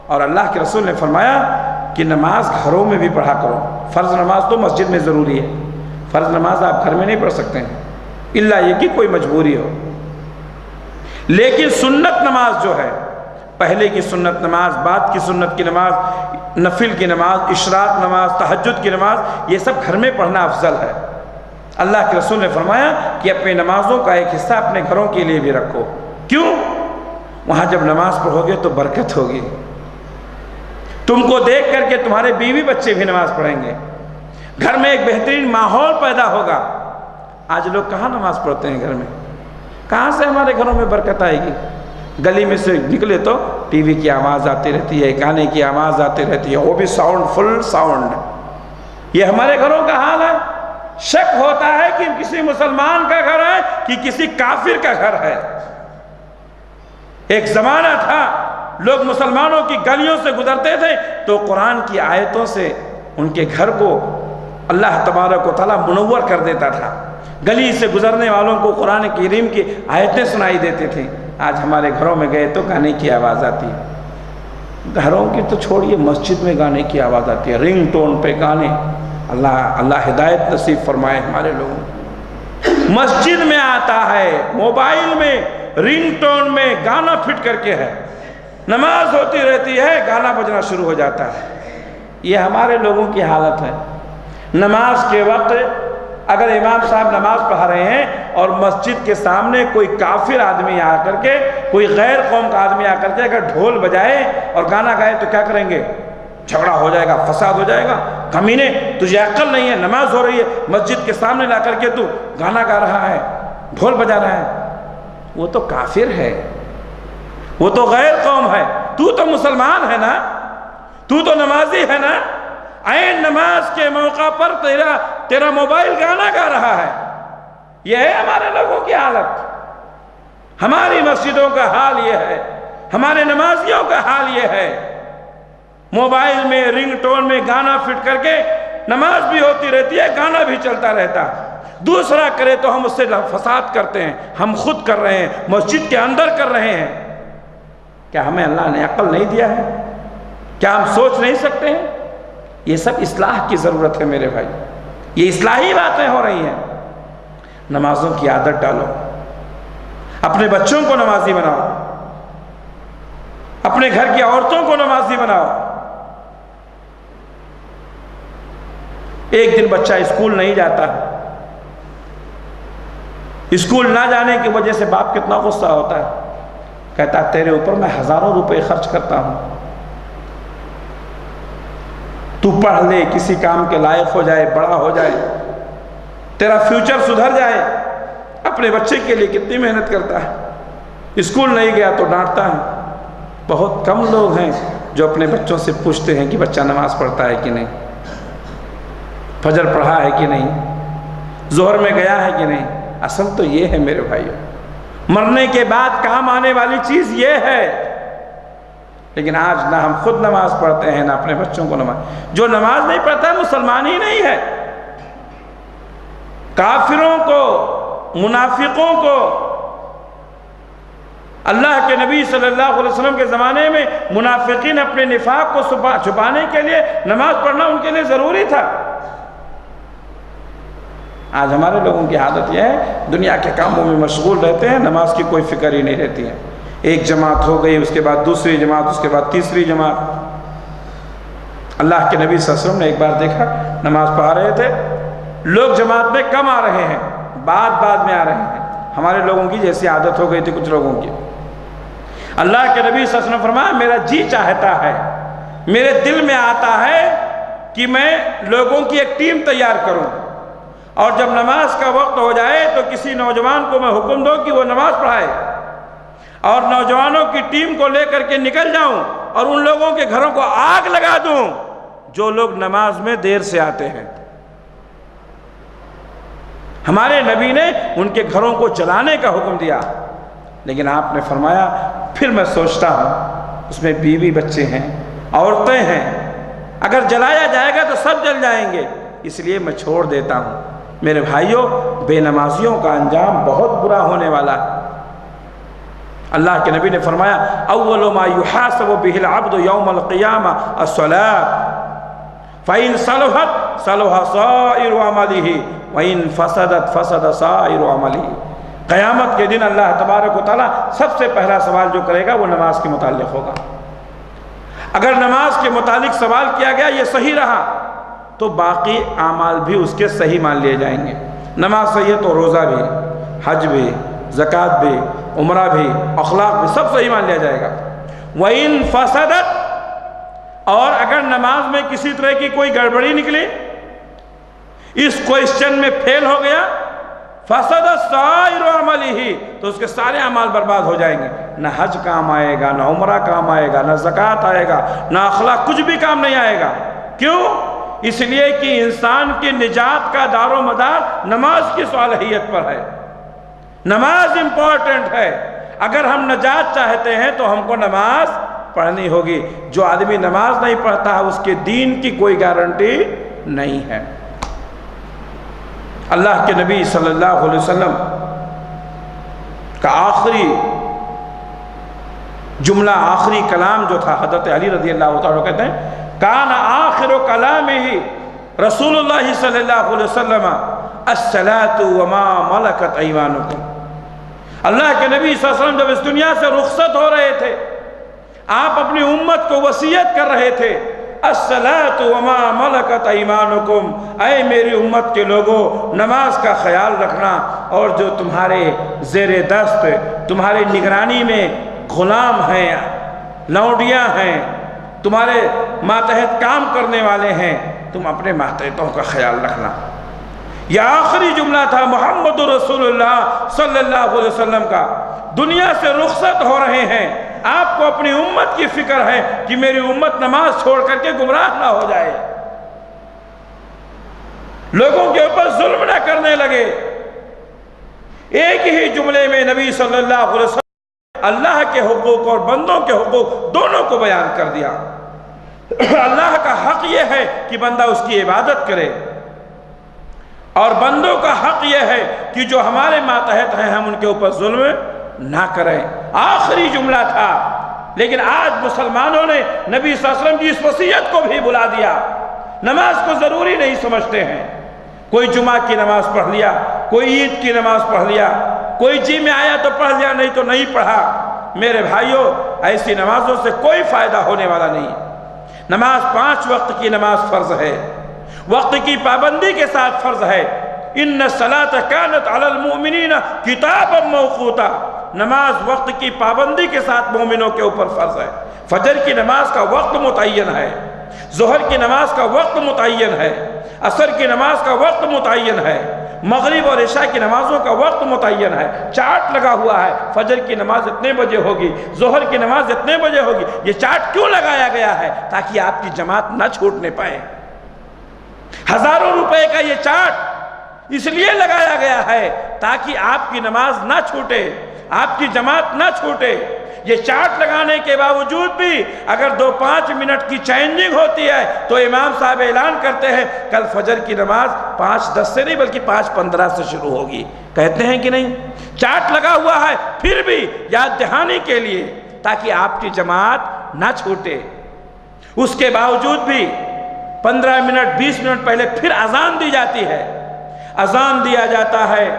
اور اللہ کے رسول نے فرمایا کہ نماز گھروں میں بھی پڑھا کرو۔ فرض نماز تو مسجد میں ضروری ہے، فرض نماز آپ گھر میں نہیں پڑھ سکتے ہیں الا یہ کہ کوئی مجبوری ہو، لیکن سنت نماز جو ہے، پہلے کی سنت نماز، بعد کی سنت کی نماز، نفل کی نماز، اشراق نماز، تہجد کی نماز، یہ سب گھر میں پڑھنا افضل ہے۔ اللہ کے رسول نے فرمایا کہ اپنے نمازوں کا ایک حصہ اپنے گھروں کے لیے بھی رکھو۔ کیوں؟ وہاں جب نماز پڑھو گے تو برکت ہوگی، تم کو دیکھ کر کے تمہارے بیوی بچے بھی نماز پڑھیں گے، گھر میں ایک بہترین ماحول پیدا ہوگا۔ آج لوگ کہاں نماز پڑھتے ہیں گھر میں؟ کہاں سے ہمارے گھروں میں برکت آئے گی؟ گلی میں سے نکلے تو ٹی وی کی آواز آتی رہتی ہے، گانے کی آواز آتی رہتی ہے، وہ بھی ساؤنڈ، فل ساؤنڈ۔ یہ ہمارے گھروں کا حال ہے۔ شک ہوتا ہے کہ کسی مسلمان کا گھر ہے کہ کسی کافر کا گھر ہے۔ ایک زمانہ تھا لوگ مسلمانوں کی گلیوں سے گزرتے تھے تو قرآن کی آیتوں سے ان کے گھر کو اللہ تبارک و تعالیٰ منور کر دیتا تھا، گلی سے گزرنے والوں کو قرآن کریم کی آیتیں سنائی دیتے تھے۔ آج ہمارے گھروں میں گئے تو گانے کی آواز آتی ہے، گھروں کی تو چھوڑیے، مسجد میں گانے کی آواز آتی ہے، رنگ ٹون پہ گانے۔ اللہ ہدایت نصیب فرمائے ہمارے لوگوں۔ مسجد میں آتا ہے، موبائل میں رنگ ٹون میں گانا فٹ کر کے ہے، نماز ہوتی رہتی ہے گانا بجنا شروع ہو جاتا ہے۔ یہ ہمارے لوگوں کی حالت ہے۔ نماز کے وقت اگر امام صاحب نماز پڑھا رہے ہیں اور مسجد کے سامنے کوئی کافر آدمی آ کر کے، کوئی غیر قوم کا آدمی آ کر کے اگر ڈھول بجائے اور گانا گائے تو کیا کریں گے؟ جھگڑا ہو جائے گا، فساد ہو جائے گا۔ کمینے، تجھے عقل نہیں ہے، نماز ہو رہی ہے، مسجد کے سامنے لا کر کے تو گانا گا رہا ہے، ڈھول بجا رہا ہے۔ وہ تو کافر ہے، وہ تو غیر قوم ہے، تو مسلمان ہے نا، تو نمازی ہے نا۔ عین نماز کے موقع پر تیرا موبائل گانا گا رہا ہے۔ یہ ہے ہمارے لوگوں کی حالت، ہماری مسجدوں کا حال یہ ہے، ہمارے نمازیوں کا حال یہ ہے۔ موبائل میں رنگ ٹون میں گانا فٹ کر کے نماز بھی ہوتی رہتی ہے، گانا بھی چلتا رہتا ہے۔ دوسرا کرے تو ہم اس سے فساد کرتے ہیں، ہم خود کر رہے ہیں، مسجد کے اندر کر رہے ہیں۔ کیا ہمیں اللہ نے عقل نہیں دیا ہے؟ کیا ہم سوچ نہیں سکتے ہیں؟ یہ سب اصلاح کی ضرورت ہے میرے بھائی، یہ اصلاحی باتیں ہو رہی ہیں۔ نمازوں کی عادت ڈالو، اپنے بچوں کو نمازی بناؤ، اپنے گھر کی عورتوں کو نمازی بناؤ۔ ایک دن بچہ اسکول نہیں جاتا، اسکول نہ جانے کی وجہ سے باپ کتنا غصہ ہوتا ہے، کہتا تیرے اوپر میں ہزاروں روپے خرچ کرتا ہوں، تو پڑھ لے، کسی کام کے لائق ہو جائے، بڑا ہو جائے، تیرا فیوچر سدھر جائے۔ اپنے بچے کے لیے کتنی محنت کرتا ہے، اسکول نہیں گیا تو ڈانٹتا ہے۔ بہت کم لوگ ہیں جو اپنے بچوں سے پوچھتے ہیں کہ بچہ نماز پڑھتا ہے کہ نہیں، فجر پڑھا ہے کہ نہیں، ظہر میں گیا ہے کہ نہیں۔ اصل تو یہ ہے میرے بھائیوں، مرنے کے بعد کام آنے والی چیز یہ ہے۔ لیکن آج نہ ہم خود نماز پڑھتے ہیں نہ اپنے بچوں کو نماز۔ جو نماز نہیں پڑھتا ہے مسلمان ہی نہیں ہے۔ کافروں کو، منافقوں کو اللہ کے نبی صلی اللہ علیہ وسلم کے زمانے میں منافقین اپنے نفاق کو چھپانے کے لیے نماز پڑھنا ان کے لیے ضروری تھا۔ آج ہمارے لوگوں کی عادت یہ ہے، دنیا کے کاموں میں مشغول رہتے ہیں، نماز کی کوئی فکر ہی نہیں رہتی ہے۔ ایک جماعت ہو گئی، اس کے بعد دوسری جماعت، اس کے بعد تیسری جماعت۔ اللہ کے نبی صلی اللہ علیہ وسلم نے ایک بار دیکھا، نماز پڑھا رہے تھے، لوگ جماعت میں کم آ رہے ہیں، بعد میں آ رہے ہیں۔ ہمارے لوگوں کی جیسی عادت ہو گئی تھی کچھ لوگوں کی، اللہ کے نبی صلی اللہ علیہ وسلم فرمایا میرا جی چاہتا ہے، میرے دل میں آتا ہے کہ میں لوگوں کی ایک ٹیم تیار کروں، اور جب نماز کا وقت ہو جائے تو کسی نوجوان کو میں حکم دوں کہ وہ نماز پڑھائے، اور نوجوانوں کی ٹیم کو لے کر کے نکل جاؤں اور ان لوگوں کے گھروں کو آگ لگا دوں جو لوگ نماز میں دیر سے آتے ہیں۔ ہمارے نبی نے ان کے گھروں کو جلانے کا حکم دیا، لیکن آپ نے فرمایا پھر میں سوچتا ہوں اس میں بیوی بچے ہیں، عورتیں ہیں، اگر جلایا جائے گا تو سب جل جائیں گے، اس لیے میں چھوڑ دیتا ہوں۔ میرے بھائیوں، بے نمازیوں کا انجام بہت برا ہونے والا ہے۔ اللہ کے نبی نے فرمایا اول ما یحاسب به العبد یوم القیامہ الصلاۃ فإن صلحت صلح سائر عمله وإن فسدت فسد سائر عمله۔ قیامت کے دن اللہ تبارک و تعالیٰ سب سے پہلا سوال جو کرے گا وہ نماز کے متعلق ہوگا۔ اگر نماز کے متعلق سوال کیا گیا یہ صحیح رہا تو باقی اعمال بھی اس کے صحیح مان لیے جائیں گے۔ نماز صحیح ہے تو روزہ بھی، حج بھی، زکوٰۃ بھی، عمرہ بھی، اخلاق بھی سب صحیح مان لیا جائے گا۔ وَإِن فَسَدَتْ، اور اگر نماز میں کسی طرح کی کوئی گڑبڑی نکلی، اس کوئسچن میں فیل ہو گیا، فَسَدَتْ سَائِرُ عَمَلِهِ، تو اس کے سارے اعمال برباد ہو جائیں گے۔ نہ حج کام آئے گا، نہ عمرہ کام آئے گا، نہ زکوٰۃ آئے گا، نہ اخلاق، کچھ بھی کام نہیں آئے گا۔ کیوں؟ اس لیے کہ انسان کی نجات کا دار و مدار نماز کی صالحیت پر ہے۔ نماز امپورٹنٹ ہے۔ اگر ہم نجات چاہتے ہیں تو ہم کو نماز پڑھنی ہوگی۔ جو آدمی نماز نہیں پڑھتا ہے اس کے دین کی کوئی گارنٹی نہیں ہے۔ اللہ کے نبی صلی اللہ علیہ وسلم کا آخری جملہ، آخری کلام جو تھا، حضرت علی رضی اللہ تعالیٰ کہتے ہیں کان آخر کلامہ رسول اللہ صلی اللہ علیہ وسلم الصلاۃ وما ملکت ایمانکم۔ اللہ کے نبی صلی اللہ علیہ وسلم جب اس دنیا سے رخصت ہو رہے تھے، آپ اپنی امت کو وصیت کر رہے تھے الصلاۃ وما ملکت ایمانکم، اے میری امت کے لوگوں نماز کا خیال رکھنا، اور جو تمہارے زیر دست، تمہارے نگرانی میں غلام ہیں، لونڈیاں ہیں، تمہارے ماتحت کام کرنے والے ہیں، تم اپنے ماتحتوں کا خیال رکھنا۔ یہ آخری جملہ تھا محمد رسول اللہ صلی اللہ علیہ وسلم کا۔ دنیا سے رخصت ہو رہے ہیں، آپ کو اپنی امت کی فکر ہے کہ میری امت نماز چھوڑ کر کے گمراہ نہ ہو جائے، لوگوں کے اوپر ظلم نہ کرنے لگے۔ ایک ہی جملے میں نبی صلی اللہ علیہ وسلم اللہ کے حقوق اور بندوں کے حقوق دونوں کو بیان کر دیا۔ اللہ کا حق یہ ہے کہ بندہ اس کی عبادت کرے، اور بندوں کا حق یہ ہے کہ جو ہمارے ماتحت ہیں ہم ان کے اوپر ظلم نہ کریں۔ آخری جملہ تھا، لیکن آج مسلمانوں نے نبی صلی اللہ علیہ وسلم کی اس وصیت کو بھی بلا دیا۔ نماز کو ضروری نہیں سمجھتے ہیں۔ کوئی جمعہ کی نماز پڑھ لیا، کوئی عید کی نماز پڑھ لیا، کوئی جی میں آیا تو پڑھ لیا، نہیں تو نہیں پڑھا۔ میرے بھائیوں، ایسی نمازوں سے کوئی فائدہ ہونے والا نہیں۔ نماز 5 وقت کی نماز فرض ہے، وقت کی پابندی کے ساتھ فرض ہے۔ ان الصلاۃ کانت علی المؤمنین کتابا موقوتا، نماز وقت کی پابندی کے ساتھ مومنوں کے اوپر فرض ہے۔ فجر کی نماز کا وقت متعین ہے، ظہر کی نماز کا وقت متعین ہے، عصر کی نماز کا وقت متعین ہے، مغرب اور عشاء کی نمازوں کا وقت متعین ہے۔ چارٹ لگا ہوا ہے، فجر کی نماز اتنے بجے ہوگی، ظہر کی نماز اتنے بجے ہوگی۔ یہ چارٹ کیوں لگایا گیا ہے؟ تاکہ آپ کی جماعت نہ چھوٹنے پائے۔ ہزاروں روپے کا یہ چارٹ اس لیے لگایا گیا ہے تاکہ آپ کی نماز نہ چھوٹے، آپ کی جماعت نہ چھوٹے۔ یہ چارٹ لگانے کے باوجود بھی اگر 2-5 منٹ کی چینجنگ ہوتی ہے تو امام صاحب اعلان کرتے ہیں کل فجر کی نماز 5:10 سے نہیں بلکہ 5:15 سے شروع ہوگی، کہتے ہیں کہ نہیں؟ چارٹ لگا ہوا ہے پھر بھی یاد دہانی کے لیے، تاکہ آپ کی جماعت نہ چھوٹے۔ اس کے باوجود بھی 15 منٹ 20 منٹ پہلے پھر اذان دی جاتی ہے، اذان دیا جاتا ہے،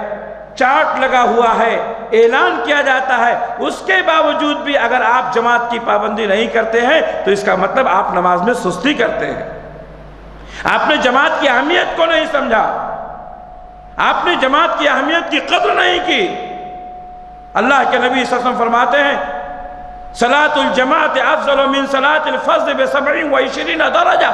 چارٹ لگا ہوا ہے، اعلان کیا جاتا ہے۔ اس کے باوجود بھی اگر آپ جماعت کی پابندی نہیں کرتے ہیں تو اس کا مطلب آپ نماز میں سستی کرتے ہیں، آپ نے جماعت کی اہمیت کو نہیں سمجھا، آپ نے جماعت کی اہمیت کی قدر نہیں کی۔ اللہ کے نبی صلی اللہ علیہ وسلم فرماتے ہیں صلاۃ الجماعت افضل من صلاۃ الفرض ب27 درجہ۔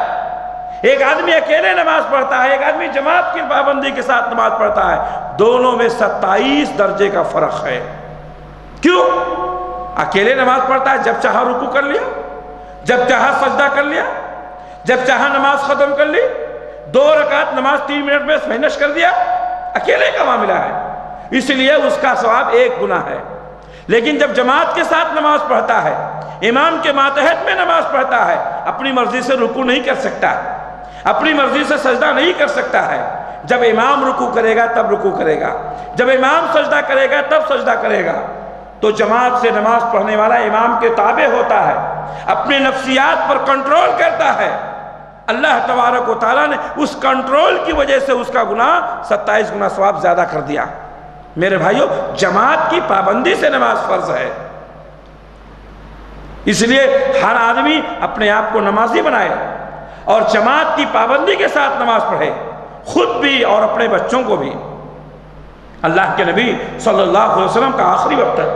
ایک آدمی اکیلے نماز پڑھتا ہے، ایک آدمی جماعت کی پابندی کے ساتھ نماز پڑھتا ہے، دونوں میں 27 درجے کا فرق ہے۔ کیوں؟ اکیلے نماز پڑھتا ہے، جب چاہا رکوع کر لیا، جب چاہا سجدہ کر لیا، جب چاہا نماز ختم کر لی، 2 رکعت نماز 3 منٹ میں فنش کر دیا، اکیلے کا معاملہ ہے، اس لیے اس کا ثواب 1 گنا ہے۔ لیکن جب جماعت کے ساتھ نماز پڑھتا ہے، امام کے ماتحت میں نماز پڑھتا ہے، اپنی مرضی سے رکوع نہیں کر سکتا، اپنی مرضی سے سجدہ نہیں کر سکتا ہے۔ جب امام رکوع کرے گا تب رکوع کرے گا، جب امام سجدہ کرے گا تب سجدہ کرے گا۔ تو جماعت سے نماز پڑھنے والا امام کے تابع ہوتا ہے، اپنے نفسیات پر کنٹرول کرتا ہے۔ اللہ تبارک و تعالیٰ نے اس کنٹرول کی وجہ سے اس کا گناہ 27 گنا ثواب زیادہ کر دیا۔ میرے بھائیو، جماعت کی پابندی سے نماز فرض ہے، اس لیے ہر آدمی اپنے آپ کو نمازی بنائے اور جماعت کی پابندی کے ساتھ نماز پڑھے، خود بھی اور اپنے بچوں کو بھی۔ اللہ کے نبی صلی اللہ علیہ وسلم کا آخری وقت ہے،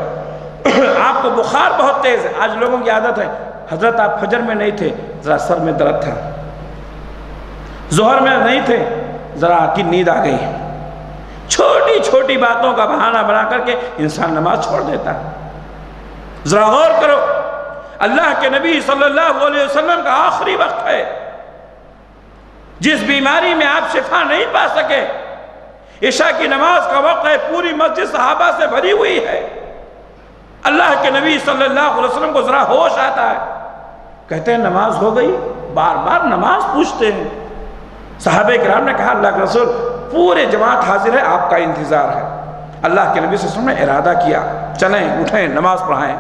آپ کو بخار بہت تیز ہے۔ آج لوگوں کی عادت ہے، حضرت آپ فجر میں نہیں تھے، ذرا سر میں درد تھا، ظہر میں نہیں تھے، ذرا آپ کی نیند آ گئی۔ چھوٹی چھوٹی باتوں کا بہانہ بنا کر کے انسان نماز چھوڑ دیتا ہے۔ ذرا غور کرو، اللہ کے نبی صلی اللہ علیہ وسلم کا آخری وقت ہے، جس بیماری میں آپ شفا نہیں پا سکے، عشاء کی نماز کا وقت ہے، پوری مسجد صحابہ سے بھری ہوئی ہے۔ اللہ کے نبی صلی اللہ علیہ وسلم کو ذرا ہوش آتا ہے، کہتے ہیں نماز ہو گئی؟ بار بار نماز پوچھتے ہیں۔ صحابہ کرام نے کہا اللہ کے رسول پورے جماعت حاضر ہے، آپ کا انتظار ہے۔ اللہ کے نبی صلی اللہ علیہ وسلم نے ارادہ کیا، چلیں اٹھیں نماز پڑھائیں۔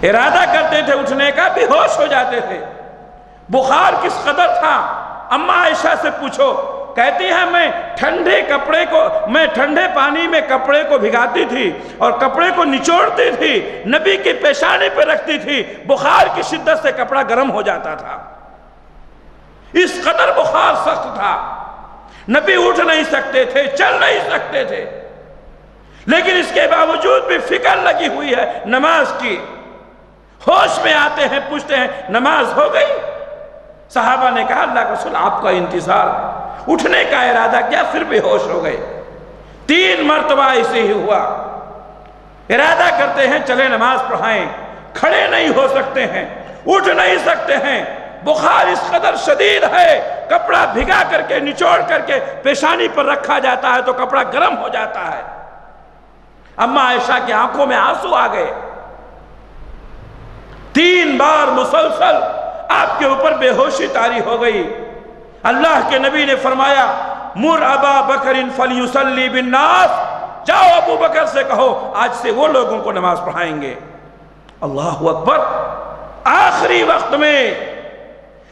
ارادہ کرتے تھے اٹھنے کا، بھی ہوش ہو جاتے تھے۔ بخار کس قدر تھا، اماں عائشہ سے پوچھو، کہتی ہے میں ٹھنڈے پانی میں کپڑے کو بھگاتی تھی اور کپڑے کو نچوڑتی تھی، نبی کی پیشانی پہ رکھتی تھی، بخار کی شدت سے کپڑا گرم ہو جاتا تھا۔ اس قدر بخار سخت تھا، نبی اٹھ نہیں سکتے تھے، چل نہیں سکتے تھے، لیکن اس کے باوجود بھی فکر لگی ہوئی ہے نماز کی۔ ہوش میں آتے ہیں، پوچھتے ہیں نماز ہو گئی؟ صحابہ نے کہا اللہ کے رسول آپ کا انتظار ہے۔ اٹھنے کا ارادہ کیا، پھر بے ہوش ہو گئے۔ 3 مرتبہ ایسے ہی ہوا۔ ارادہ کرتے ہیں چلے نماز پڑھائیں، کھڑے نہیں ہو سکتے ہیں، اٹھ نہیں سکتے ہیں، بخار اس قدر شدید ہے، کپڑا بھگا کر کے نچوڑ کر کے پیشانی پر رکھا جاتا ہے تو کپڑا گرم ہو جاتا ہے۔ اماں عائشہ کی آنکھوں میں آنسو آ گئے۔ 3 بار مسلسل آپ کے اوپر بے ہوشی طاری ہو گئی۔ اللہ کے نبی نے فرمایا مر ابا بکر فلیصلی بالناس، جاؤ ابو بکر سے کہو آج سے وہ لوگوں کو نماز پڑھائیں گے۔ اللہ اکبر، آخری وقت میں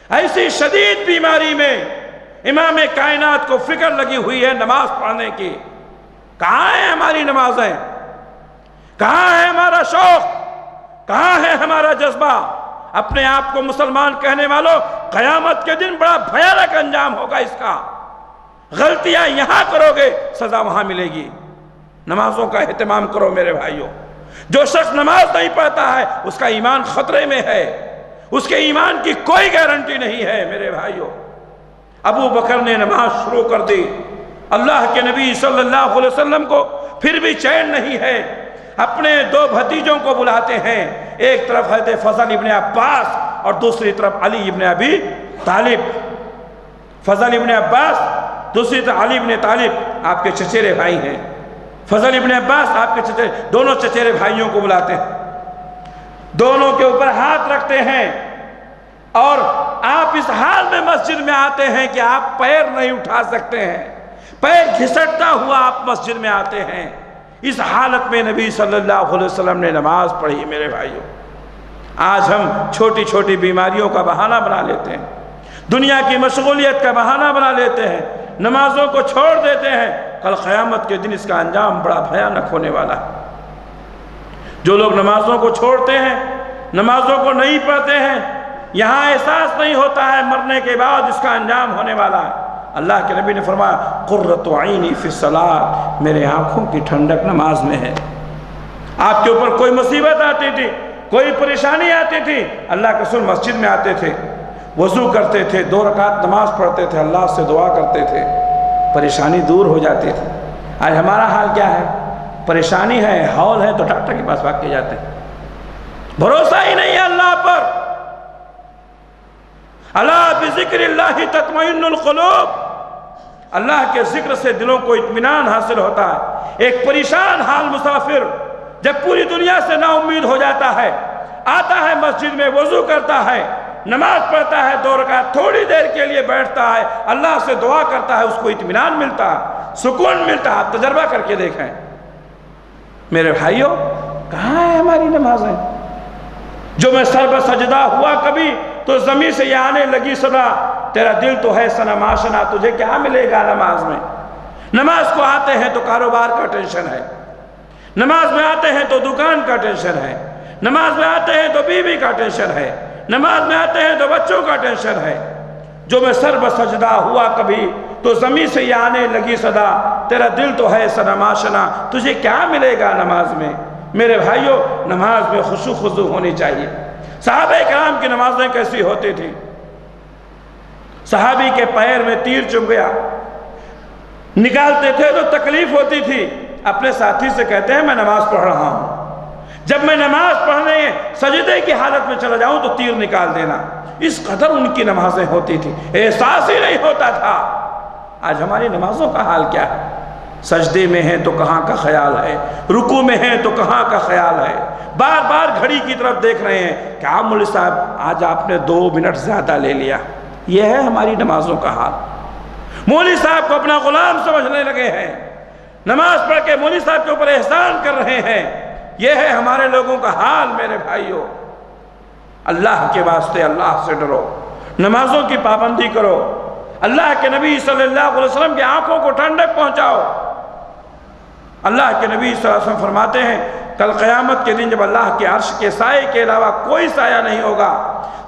ایسی شدید بیماری میں امام کائنات کو فکر لگی ہوئی ہے نماز پڑھنے کی۔ کہاں ہیں ہماری نمازیں؟ کہاں ہے ہمارا شوق؟ کہاں ہے ہمارا جذبہ؟ اپنے آپ کو مسلمان کہنے والوں، قیامت کے دن بڑا بھیانک انجام ہوگا اس کا۔ غلطیاں یہاں کرو گے، سزا وہاں ملے گی۔ نمازوں کا اہتمام کرو میرے بھائیوں۔ جو شخص نماز نہیں پڑھتا ہے اس کا ایمان خطرے میں ہے، اس کے ایمان کی کوئی گارنٹی نہیں ہے میرے بھائیوں۔ ابو بکر نے نماز شروع کر دی، اللہ کے نبی صلی اللہ علیہ وسلم کو پھر بھی چین نہیں ہے، اپنے 2 بھتیجوں کو بلاتے ہیں، ایک طرف حضرت فضل ابن عباس اور دوسری طرف علی ابن ابی طالب۔ فضل ابن عباس، دوسری طرف علی ابن طالب، آپ کے چچیرے بھائی ہیں۔ فضل ابن عباس آپ کے چچیرے، دونوں چچیرے بھائیوں کو بلاتے ہیں، دونوں کے اوپر ہاتھ رکھتے ہیں، اور آپ اس حال میں مسجد میں آتے ہیں کہ آپ پیر نہیں اٹھا سکتے ہیں، پیر گھسٹتا ہوا آپ مسجد میں آتے ہیں۔ اس حالت میں نبی صلی اللہ علیہ وسلم نے نماز پڑھی میرے بھائیوں۔ آج ہم چھوٹی چھوٹی بیماریوں کا بہانہ بنا لیتے ہیں، دنیا کی مشغولیت کا بہانہ بنا لیتے ہیں، نمازوں کو چھوڑ دیتے ہیں۔ کل قیامت کے دن اس کا انجام بڑا بھیانک ہونے والا ہے۔ جو لوگ نمازوں کو چھوڑتے ہیں، نمازوں کو نہیں پڑھتے ہیں، یہاں احساس نہیں ہوتا ہے مرنے کے بعد اس کا انجام ہونے والا ہے۔ اللہ کے نبی نے فرمایا قرۃ عینی فی الصلاۃ، میرے آنکھوں کی ٹھنڈک نماز میں ہے۔ آپ کے اوپر کوئی مصیبت آتی تھی، کوئی پریشانی آتی تھی، اللہ کے رسول مسجد میں آتے تھے، وضو کرتے تھے، 2 رکعت نماز پڑھتے تھے، اللہ سے دعا کرتے تھے، پریشانی دور ہو جاتی تھی۔ آج ہمارا حال کیا ہے؟ پریشانی ہے، ہول ہے تو ڈاکٹر کے پاس بھاگ کے جاتے ہیں، بھروسہ ہی نہیں ہے اللہ پر۔ الا بذکر اللہ تطمئن القلوب، اللہ کے ذکر سے دلوں کو اطمینان حاصل ہوتا ہے۔ ایک پریشان حال مسافر جب پوری دنیا سے نا امید ہو جاتا ہے، آتا ہے مسجد میں، وضو کرتا ہے، نماز پڑھتا ہے، 2 رکعت تھوڑی دیر کے لیے بیٹھتا ہے، اللہ سے دعا کرتا ہے، اس کو اطمینان ملتا ہے، سکون ملتا ہے۔ آپ تجربہ کر کے دیکھیں میرے بھائیوں، کہاں ہے ہماری نمازیں؟ جو میں سر بسجدہ ہوا کبھی تو زمین سے یہ آنے لگی صدا، تیرا دل تو ہے صنم آشنا، تجھے کیا ملے گا نماز میں؟ نماز کو آتے ہیں تو کاروبار کا ٹینشن ہے، نماز میں آتے ہیں تو دکان کا ٹینشن ہے، نماز میں آتے ہیں تو بیوی کا ٹینشن ہے، نماز میں آتے ہیں تو بچوں کا ٹینشن ہے۔ جو میں سر بسجدہ ہوا کبھی تو زمین سے یہ آنے لگی صدا، تیرا دل تو ہے صنم آشنا، تجھے کیا ملے گا نماز میں؟ میرے بھائیوں، نماز میں خشوع خضوع ہونی چاہیے۔ صحابہ کرام کی نمازیں کیسی ہوتی تھی؟ صحابی کے پیر میں تیر چبھ گیا، نکالتے تھے تو تکلیف ہوتی تھی، اپنے ساتھی سے کہتے ہیں میں نماز پڑھ رہا ہوں، جب میں نماز پڑھنے سجدے کی حالت میں چلا جاؤں تو تیر نکال دینا۔ اس قدر ان کی نمازیں ہوتی تھی، احساس ہی نہیں ہوتا تھا۔ آج ہماری نمازوں کا حال کیا ہے؟ سجدے میں ہیں تو کہاں کا خیال ہے، رکوع میں ہیں تو کہاں کا خیال ہے، بار بار گھڑی کی طرف دیکھ رہے ہیں کہ مولوی صاحب آج آپ نے 2 منٹ زیادہ لے لیا۔ یہ ہے ہماری نمازوں کا حال۔ مولوی صاحب کو اپنا غلام سمجھنے لگے ہیں، نماز پڑھ کے مولوی صاحب کے اوپر احسان کر رہے ہیں۔ یہ ہے ہمارے لوگوں کا حال میرے بھائیوں۔ اللہ کے واسطے اللہ سے ڈرو، نمازوں کی پابندی کرو، اللہ کے نبی صلی اللہ علیہ وسلم کی آنکھوں کو ٹھنڈک پہنچاؤ۔ اللہ کے نبی صلی اللہ علیہ وسلم فرماتے ہیں کل قیامت کے دن جب اللہ کے عرش کے سائے کے علاوہ کوئی سایہ نہیں ہوگا،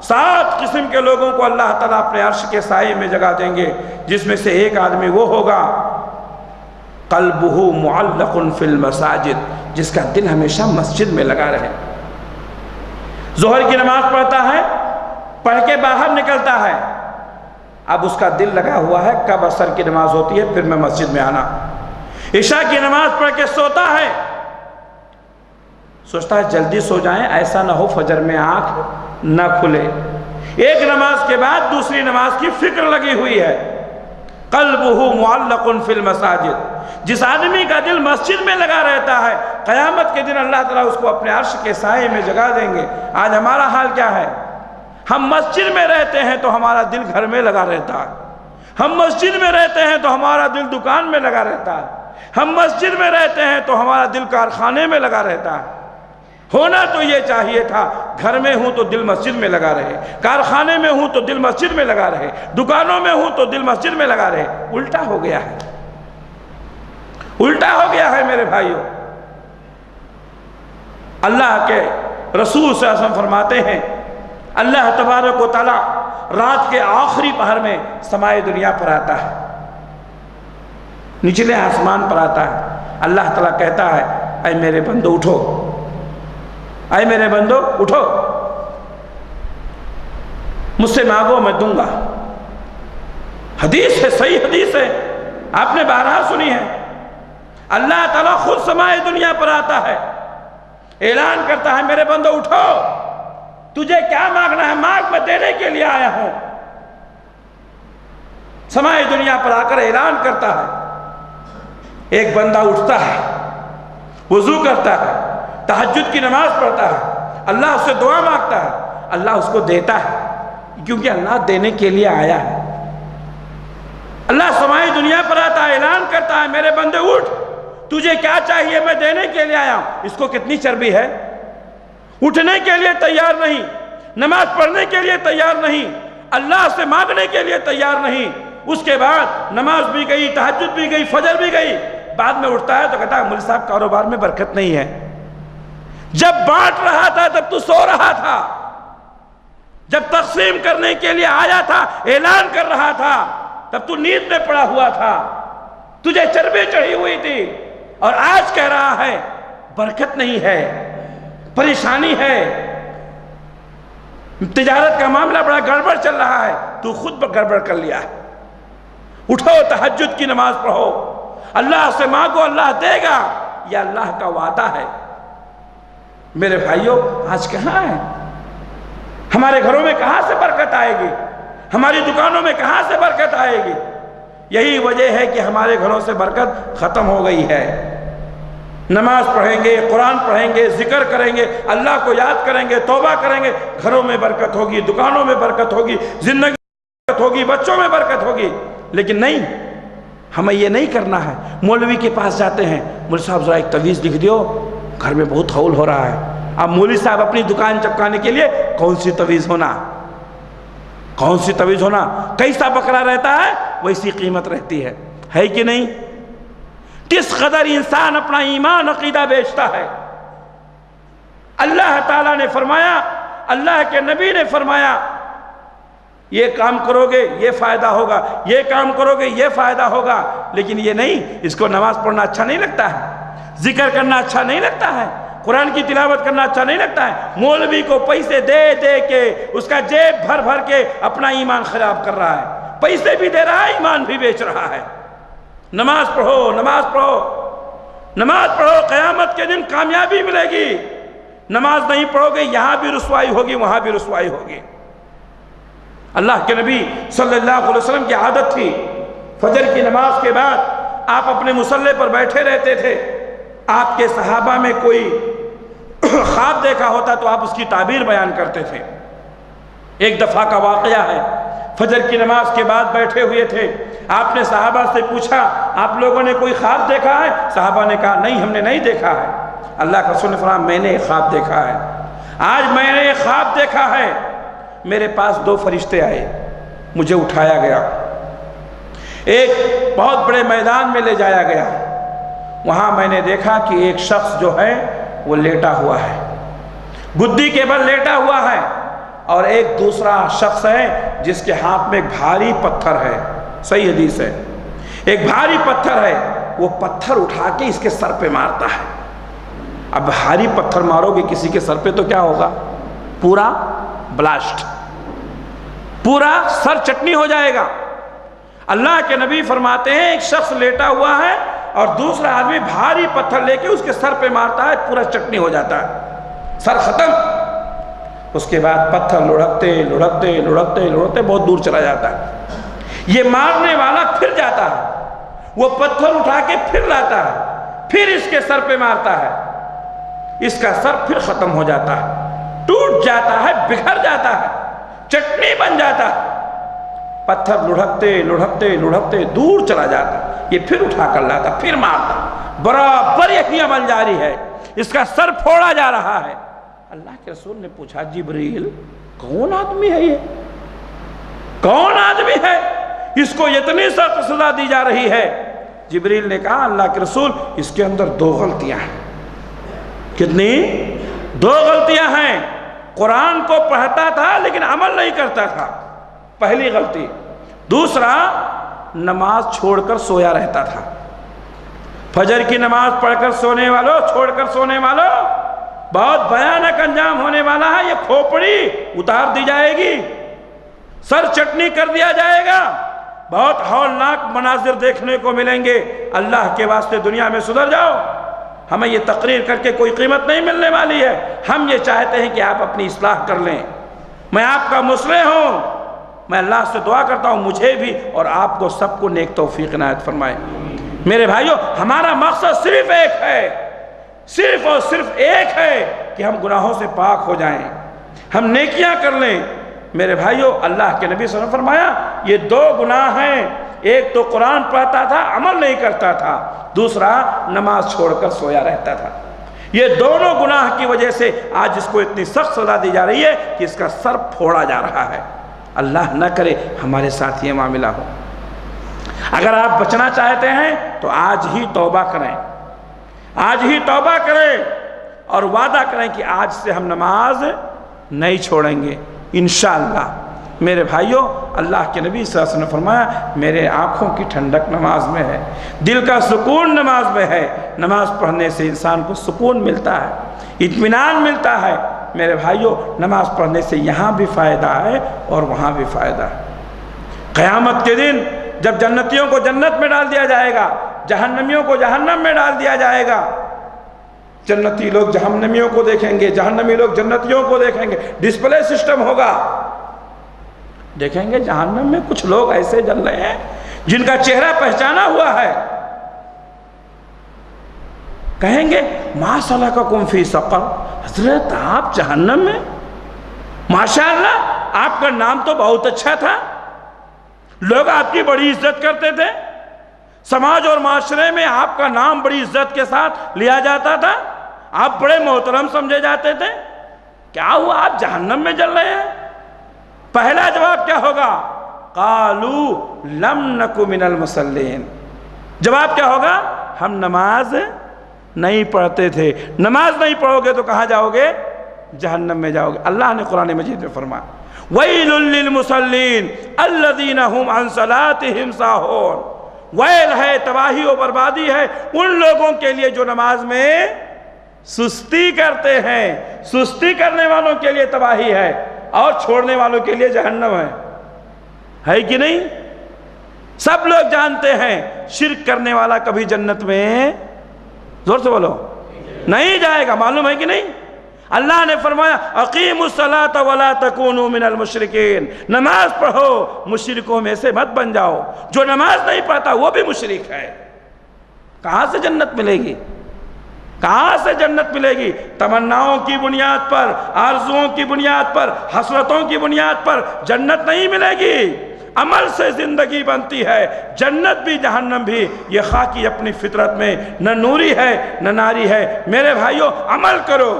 7 قسم کے لوگوں کو اللہ تعالیٰ اپنے عرش کے سائے میں جگہ دیں گے، جس میں سے ایک آدمی وہ ہوگا قلبہ معلق فی المساجد، جس کا دل ہمیشہ مسجد میں لگا رہے۔ ظہر کی نماز پڑھتا ہے، پڑھ کے باہر نکلتا ہے، اب اس کا دل لگا ہوا ہے کب عصر کی نماز ہوتی ہے پھر میں مسجد میں آنا۔ عشاء کی نماز پڑھ کے سوتا ہے، سوچتا ہے جلدی سو جائیں، ایسا نہ ہو فجر میں آنکھ نہ کھلے۔ ایک نماز کے بعد دوسری نماز کی فکر لگی ہوئی ہے۔ قلبہ معلق فی المساجد، جس آدمی کا دل مسجد میں لگا رہتا ہے، قیامت کے دن اللہ تعالیٰ اس کو اپنے عرش کے سائے میں جگہ دیں گے۔ آج ہمارا حال کیا ہے؟ ہم مسجد میں رہتے ہیں تو ہمارا دل گھر میں لگا رہتا ہے، ہم مسجد میں رہتے ہیں تو ہمارا دل دکان میں لگا رہتا ہے، ہم مسجد میں رہتے ہیں تو ہمارا دل کارخانے میں لگا رہتا ہے۔ ہونا تو یہ چاہیے تھا گھر میں ہوں تو دل مسجد میں لگا رہے، کارخانے میں ہوں تو دل مسجد میں لگا رہے، دکانوں میں ہوں تو دل مسجد میں لگا رہے۔ الٹا ہو گیا ہے، الٹا ہو گیا ہے میرے بھائیوں۔ اللہ کے رسول صلی اللہ علیہ وسلم فرماتے ہیں اللہ تبارک و تعالی رات کے آخری پہر میں سمائے دنیا پر آتا ہے، نچلے آسمان پر آتا ہے۔ اللہ تعالیٰ کہتا ہے اے میرے بندو اٹھو، اے میرے بندو اٹھو، مجھ سے مانگو میں دوں گا۔ حدیث ہے، صحیح حدیث ہے، آپ نے بارہا سنی ہے۔ اللہ تعالیٰ خود سمائے دنیا پر آتا ہے، اعلان کرتا ہے میرے بندو اٹھو، تجھے کیا مانگنا ہے مانگ، میں دینے کے لیے آیا ہوں۔ سمائے دنیا پر آ کر اعلان کرتا ہے، ایک بندہ اٹھتا ہے، وضو کرتا ہے، تہجد کی نماز پڑھتا ہے، اللہ اس سے دعا مانگتا ہے، اللہ اس کو دیتا ہے، کیونکہ اللہ دینے کے لیے آیا ہے۔ اللہ سمائی دنیا پر آتا ہے، اعلان کرتا ہے میرے بندے اٹھ، تجھے کیا چاہیے میں دینے کے لیے آیا ہوں۔ اس کو کتنی چربی ہے، اٹھنے کے لیے تیار نہیں، نماز پڑھنے کے لیے تیار نہیں، اللہ سے مانگنے کے لیے تیار نہیں۔ اس کے بعد نماز بھی گئی، تہجد بھی گئی، فجر بھی گئی، بعد میں اٹھتا ہے تو کہتا ہے مولوی صاحب کاروبار میں برکت نہیں ہے، جب بانٹ رہا تھا تب تو سو رہا تھا، جب تقسیم کرنے کے لیے آیا تھا اعلان کر رہا تھا تب تو نیند میں پڑا ہوا تھا، تجھے چربی چڑھی ہوئی تھی، اور آج کہہ رہا ہے برکت نہیں ہے، پریشانی ہے، تجارت کا معاملہ بڑا گڑبڑ چل رہا ہے، تو خود گڑبڑ کر لیا ہے۔ اٹھو تہجد کی نماز پڑھو، اللہ سے مانگو، اللہ دے گا، یہ اللہ کا وعدہ ہے۔ میرے بھائیوں آج کہاں ہے؟ ہمارے گھروں میں کہاں سے برکت آئے گی؟ ہماری دکانوں میں کہاں سے برکت آئے گی؟ یہی وجہ ہے کہ ہمارے گھروں سے برکت ختم ہو گئی ہے۔ نماز پڑھیں گے، قرآن پڑھیں گے، ذکر کریں گے، اللہ کو یاد کریں گے، توبہ کریں گے، گھروں میں برکت ہوگی، دکانوں میں برکت ہوگی، زندگی میں برکت ہوگی، بچوں میں برکت ہوگی۔ لیکن نہیں، ہمیں یہ نہیں کرنا ہے۔ مولوی کے پاس جاتے ہیں، مولوی صاحب ذرا ایک تویز لکھ دیو، گھر میں بہت ہول ہو رہا ہے۔ اب مولوی صاحب اپنی دکان چپکانے کے لیے کون سی تویز ہونا، کون سی تویز ہونا، کیسا بکرا رہتا ہے ویسی قیمت رہتی ہے کہ نہیں؟ کس قدر انسان اپنا ایمان عقیدہ بیچتا ہے۔ اللہ تعالیٰ نے فرمایا، اللہ کے نبی نے فرمایا، یہ کام کرو گے یہ فائدہ ہوگا، یہ کام کرو گے یہ فائدہ ہوگا، لیکن یہ نہیں، اس کو نماز پڑھنا اچھا نہیں لگتا ہے، ذکر کرنا اچھا نہیں لگتا ہے، قرآن کی تلاوت کرنا اچھا نہیں لگتا ہے۔ مولوی کو پیسے دے دے کے، اس کا جیب بھر بھر کے اپنا ایمان خراب کر رہا ہے، پیسے بھی دے رہا ہے، ایمان بھی بیچ رہا ہے۔ نماز پڑھو، نماز پڑھو، نماز پڑھو، قیامت کے دن کامیابی ملے گی۔ نماز نہیں پڑھو گے یہاں بھی رسوائی ہوگی، وہاں بھی رسوائی ہوگی۔ اللہ کے نبی صلی اللہ علیہ وسلم کی عادت تھی، فجر کی نماز کے بعد آپ اپنے مصلی پر بیٹھے رہتے تھے۔ آپ کے صحابہ میں کوئی خواب دیکھا ہوتا تو آپ اس کی تعبیر بیان کرتے تھے۔ ایک دفعہ کا واقعہ ہے، فجر کی نماز کے بعد بیٹھے ہوئے تھے، آپ نے صحابہ سے پوچھا آپ لوگوں نے کوئی خواب دیکھا ہے؟ صحابہ نے کہا نہیں، ہم نے نہیں دیکھا ہے۔ اللہ کا رسول نے فرمایا میں نے ایک خواب دیکھا ہے، آج میں نے ایک خواب دیکھا ہے، میرے پاس دو فرشتے آئے، مجھے اٹھایا گیا، ایک بہت بڑے میدان میں لے جایا گیا، وہاں میں نے دیکھا کہ ایک شخص جو ہے وہ لیٹا ہوا ہے، گدی کے بل لیٹا ہوا ہے، اور ایک دوسرا شخص ہے جس کے ہاتھ میں ایک بھاری پتھر ہے، صحیح حدیث ہے، ایک بھاری پتھر ہے، وہ پتھر اٹھا کے اس کے سر پہ مارتا ہے۔ اب بھاری پتھر مارو گے کسی کے سر پہ تو کیا ہوگا؟ پورا بلاسٹ، پورا سر چٹنی ہو جائے گا۔ اللہ کے نبی فرماتے ہیں ایک شخص لیٹا ہوا ہے اور دوسرا آدمی بھاری پتھر لے کے اس کے سر پہ مارتا ہے، پورا چٹنی ہو جاتا ہے، سر ختم۔ اس کے بعد پتھر لڑکتے لڑکتے لڑکتے لڑکتے بہت دور چلا جاتا ہے۔ یہ مارنے والا پھر جاتا ہے، وہ پتھر اٹھا کے پھر لاتا ہے، پھر اس کے سر پہ مارتا ہے، اس کا سر پھر ختم ہو جاتا ہے، ٹوٹ جاتا ہے، بکھر جاتا ہے، چٹنی بن جاتا ہے۔ پتھر لڑکتے لڑکتے لڑکتے دور چلا جاتا، یہ پھر اٹھا کر لاتا، پھر مارتا، برابر یہی عمل جاری ہے، اس کا سر پھوڑا جا رہا ہے۔ اللہ کے رسول نے پوچھا جبریل کون آدمی ہے، یہ کون آدمی ہے اس کو اتنی سخت سزا دی جا رہی ہے؟ جبریل نے کہا اللہ کے رسول اس کے اندر دو غلطیاں ہیں۔ کتنی؟ دو غلطیاں ہیں۔ قرآن کو پڑھتا تھا لیکن عمل نہیں کرتا تھا، پہلی غلطی۔ دوسرا، نماز چھوڑ کر سویا رہتا تھا۔ فجر کی نماز پڑھ کر سونے والوں، چھوڑ کر سونے والوں، بہت بھیانک انجام ہونے والا ہے۔ یہ کھوپڑی اتار دی جائے گی، سر چٹنی کر دیا جائے گا، بہت ہولناک مناظر دیکھنے کو ملیں گے۔ اللہ کے واسطے دنیا میں سدھر جاؤ، ہمیں یہ تقریر کر کے کوئی قیمت نہیں ملنے والی ہے۔ ہم یہ چاہتے ہیں کہ آپ اپنی اصلاح کر لیں، میں آپ کا مصلح ہوں، میں اللہ سے دعا کرتا ہوں مجھے بھی اور آپ کو سب کو نیک توفیق عنایت فرمائے۔ میرے بھائیوں، ہمارا مقصد صرف ایک ہے، صرف اور صرف ایک ہے کہ ہم گناہوں سے پاک ہو جائیں، ہم نیکیاں کر لیں۔ میرے بھائیوں، اللہ کے نبی صلی اللہ علیہ وسلم فرمایا یہ دو گناہ ہیں، ایک تو قرآن پڑھتا تھا عمل نہیں کرتا تھا، دوسرا نماز چھوڑ کر سویا رہتا تھا۔ یہ دونوں گناہ کی وجہ سے آج اس کو اتنی سخت سزا دی جا رہی ہے کہ اس کا سر پھوڑا جا رہا ہے۔ اللہ نہ کرے ہمارے ساتھ یہ معاملہ ہو۔ اگر آپ بچنا چاہتے ہیں تو آج ہی توبہ کریں، آج ہی توبہ کریں اور وعدہ کریں کہ آج سے ہم نماز نہیں چھوڑیں گے انشاءاللہ۔ میرے بھائیوں، اللہ کے نبی صلی اللہ علیہ وسلم نے فرمایا میرے آنکھوں کی ٹھنڈک نماز میں ہے، دل کا سکون نماز میں ہے۔ نماز پڑھنے سے انسان کو سکون ملتا ہے، اطمینان ملتا ہے، میرے بھائیوں نماز پڑھنے سے یہاں بھی فائدہ ہے اور وہاں بھی فائدہ ہے۔ قیامت کے دن جب جنتیوں کو جنت میں ڈال دیا جائے گا، جہنمیوں کو جہنم میں ڈال دیا جائے گا، جنتی لوگ جہنمیوں کو دیکھیں گے، جہنمی لوگ جنتیوں کو دیکھیں گے، ڈسپلے سسٹم ہوگا، دیکھیں گے جہنم میں کچھ لوگ ایسے جل رہے ہیں جن کا چہرہ پہچانا ہوا ہے، کہیں گے ما سلککم فی سقر، حضرت آپ جہنم میں؟ ماشاءاللہ آپ کا نام تو بہت اچھا تھا، لوگ آپ کی بڑی عزت کرتے تھے، سماج اور معاشرے میں آپ کا نام بڑی عزت کے ساتھ لیا جاتا تھا، آپ بڑے محترم سمجھے جاتے تھے، کیا ہوا آپ جہنم میں جل رہے ہیں؟ پہلا جواب کیا ہوگا؟ قالوا لم نک من المصلین، جواب کیا ہوگا؟ ہم نماز نہیں پڑھتے تھے۔ نماز نہیں پڑھو گے تو کہاں جاؤ گے؟ جہنم میں جاؤ گے۔ اللہ نے قرآن مجید میں فرمایا وَيْلٌ لِّلْمُصَلِّينَ الَّذِينَ هُمْ عَنْ صَلَاتِهِمْ سَاهُونَ، ویل ہے، تباہی و بربادی ہے ان لوگوں کے لیے جو نماز میں سستی کرتے ہیں۔ سستی کرنے والوں کے لیے تباہی ہے اور چھوڑنے والوں کے لیے جہنم ہے کہ نہیں؟ سب لوگ جانتے ہیں شرک کرنے والا کبھی جنت میں، زور سے بولو، نہیں جائے گا، معلوم ہے کہ نہیں؟ اللہ نے فرمایا اقیموا الصلاۃ ولا تکونوا من المشرکین، نماز پڑھو مشرکوں میں سے مت بن جاؤ۔ جو نماز نہیں پڑھتا وہ بھی مشرک ہے۔ کہاں سے جنت ملے گی؟ کہاں سے جنت ملے گی؟ تمناؤں کی بنیاد پر، آرزوؤں کی بنیاد پر، حسرتوں کی بنیاد پر جنت نہیں ملے گی۔ عمل سے زندگی بنتی ہے، جنت بھی جہنم بھی۔ یہ خاکی اپنی فطرت میں نہ نوری ہے نہ ناری ہے۔ میرے بھائیوں عمل کرو،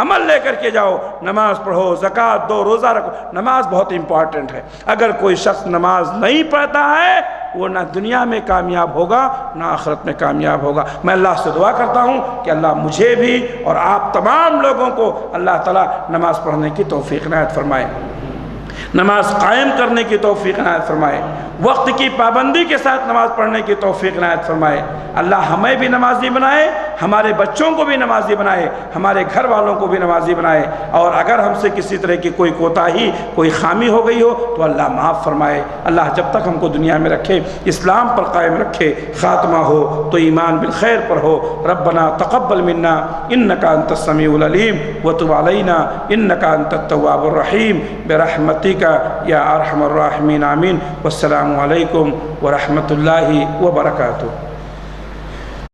عمل لے کر کے جاؤ، نماز پڑھو، زکوٰۃ دو، روزہ رکھو۔ نماز بہت امپورٹنٹ ہے۔ اگر کوئی شخص نماز نہیں پڑھتا ہے وہ نہ دنیا میں کامیاب ہوگا نہ آخرت میں کامیاب ہوگا۔ میں اللہ سے دعا کرتا ہوں کہ اللہ مجھے بھی اور آپ تمام لوگوں کو اللہ تعالیٰ نماز پڑھنے کی توفیق عنایت فرمائے، نماز قائم کرنے کی توفیق عنایت فرمائے، وقت کی پابندی کے ساتھ نماز پڑھنے کی توفیق عنایت فرمائے۔ اللہ ہمیں بھی نمازی بنائے، ہمارے بچوں کو بھی نمازی بنائے، ہمارے گھر والوں کو بھی نمازی بنائے، اور اگر ہم سے کسی طرح کی کوئی کوتاہی، کوئی خامی ہو گئی ہو تو اللہ معاف فرمائے۔ اللہ جب تک ہم کو دنیا میں رکھے، اسلام پر قائم رکھے، خاتمہ ہو تو ایمان بالخیر پر ہو۔ ربنا تقبل منا انک انت السمیع العلیم وتب علینا انک انت التواب الرحیم برحمتک یا ارحم الراحمین، آمین۔ والسلام علیکم ورحمۃ اللہ وبرکاتہ۔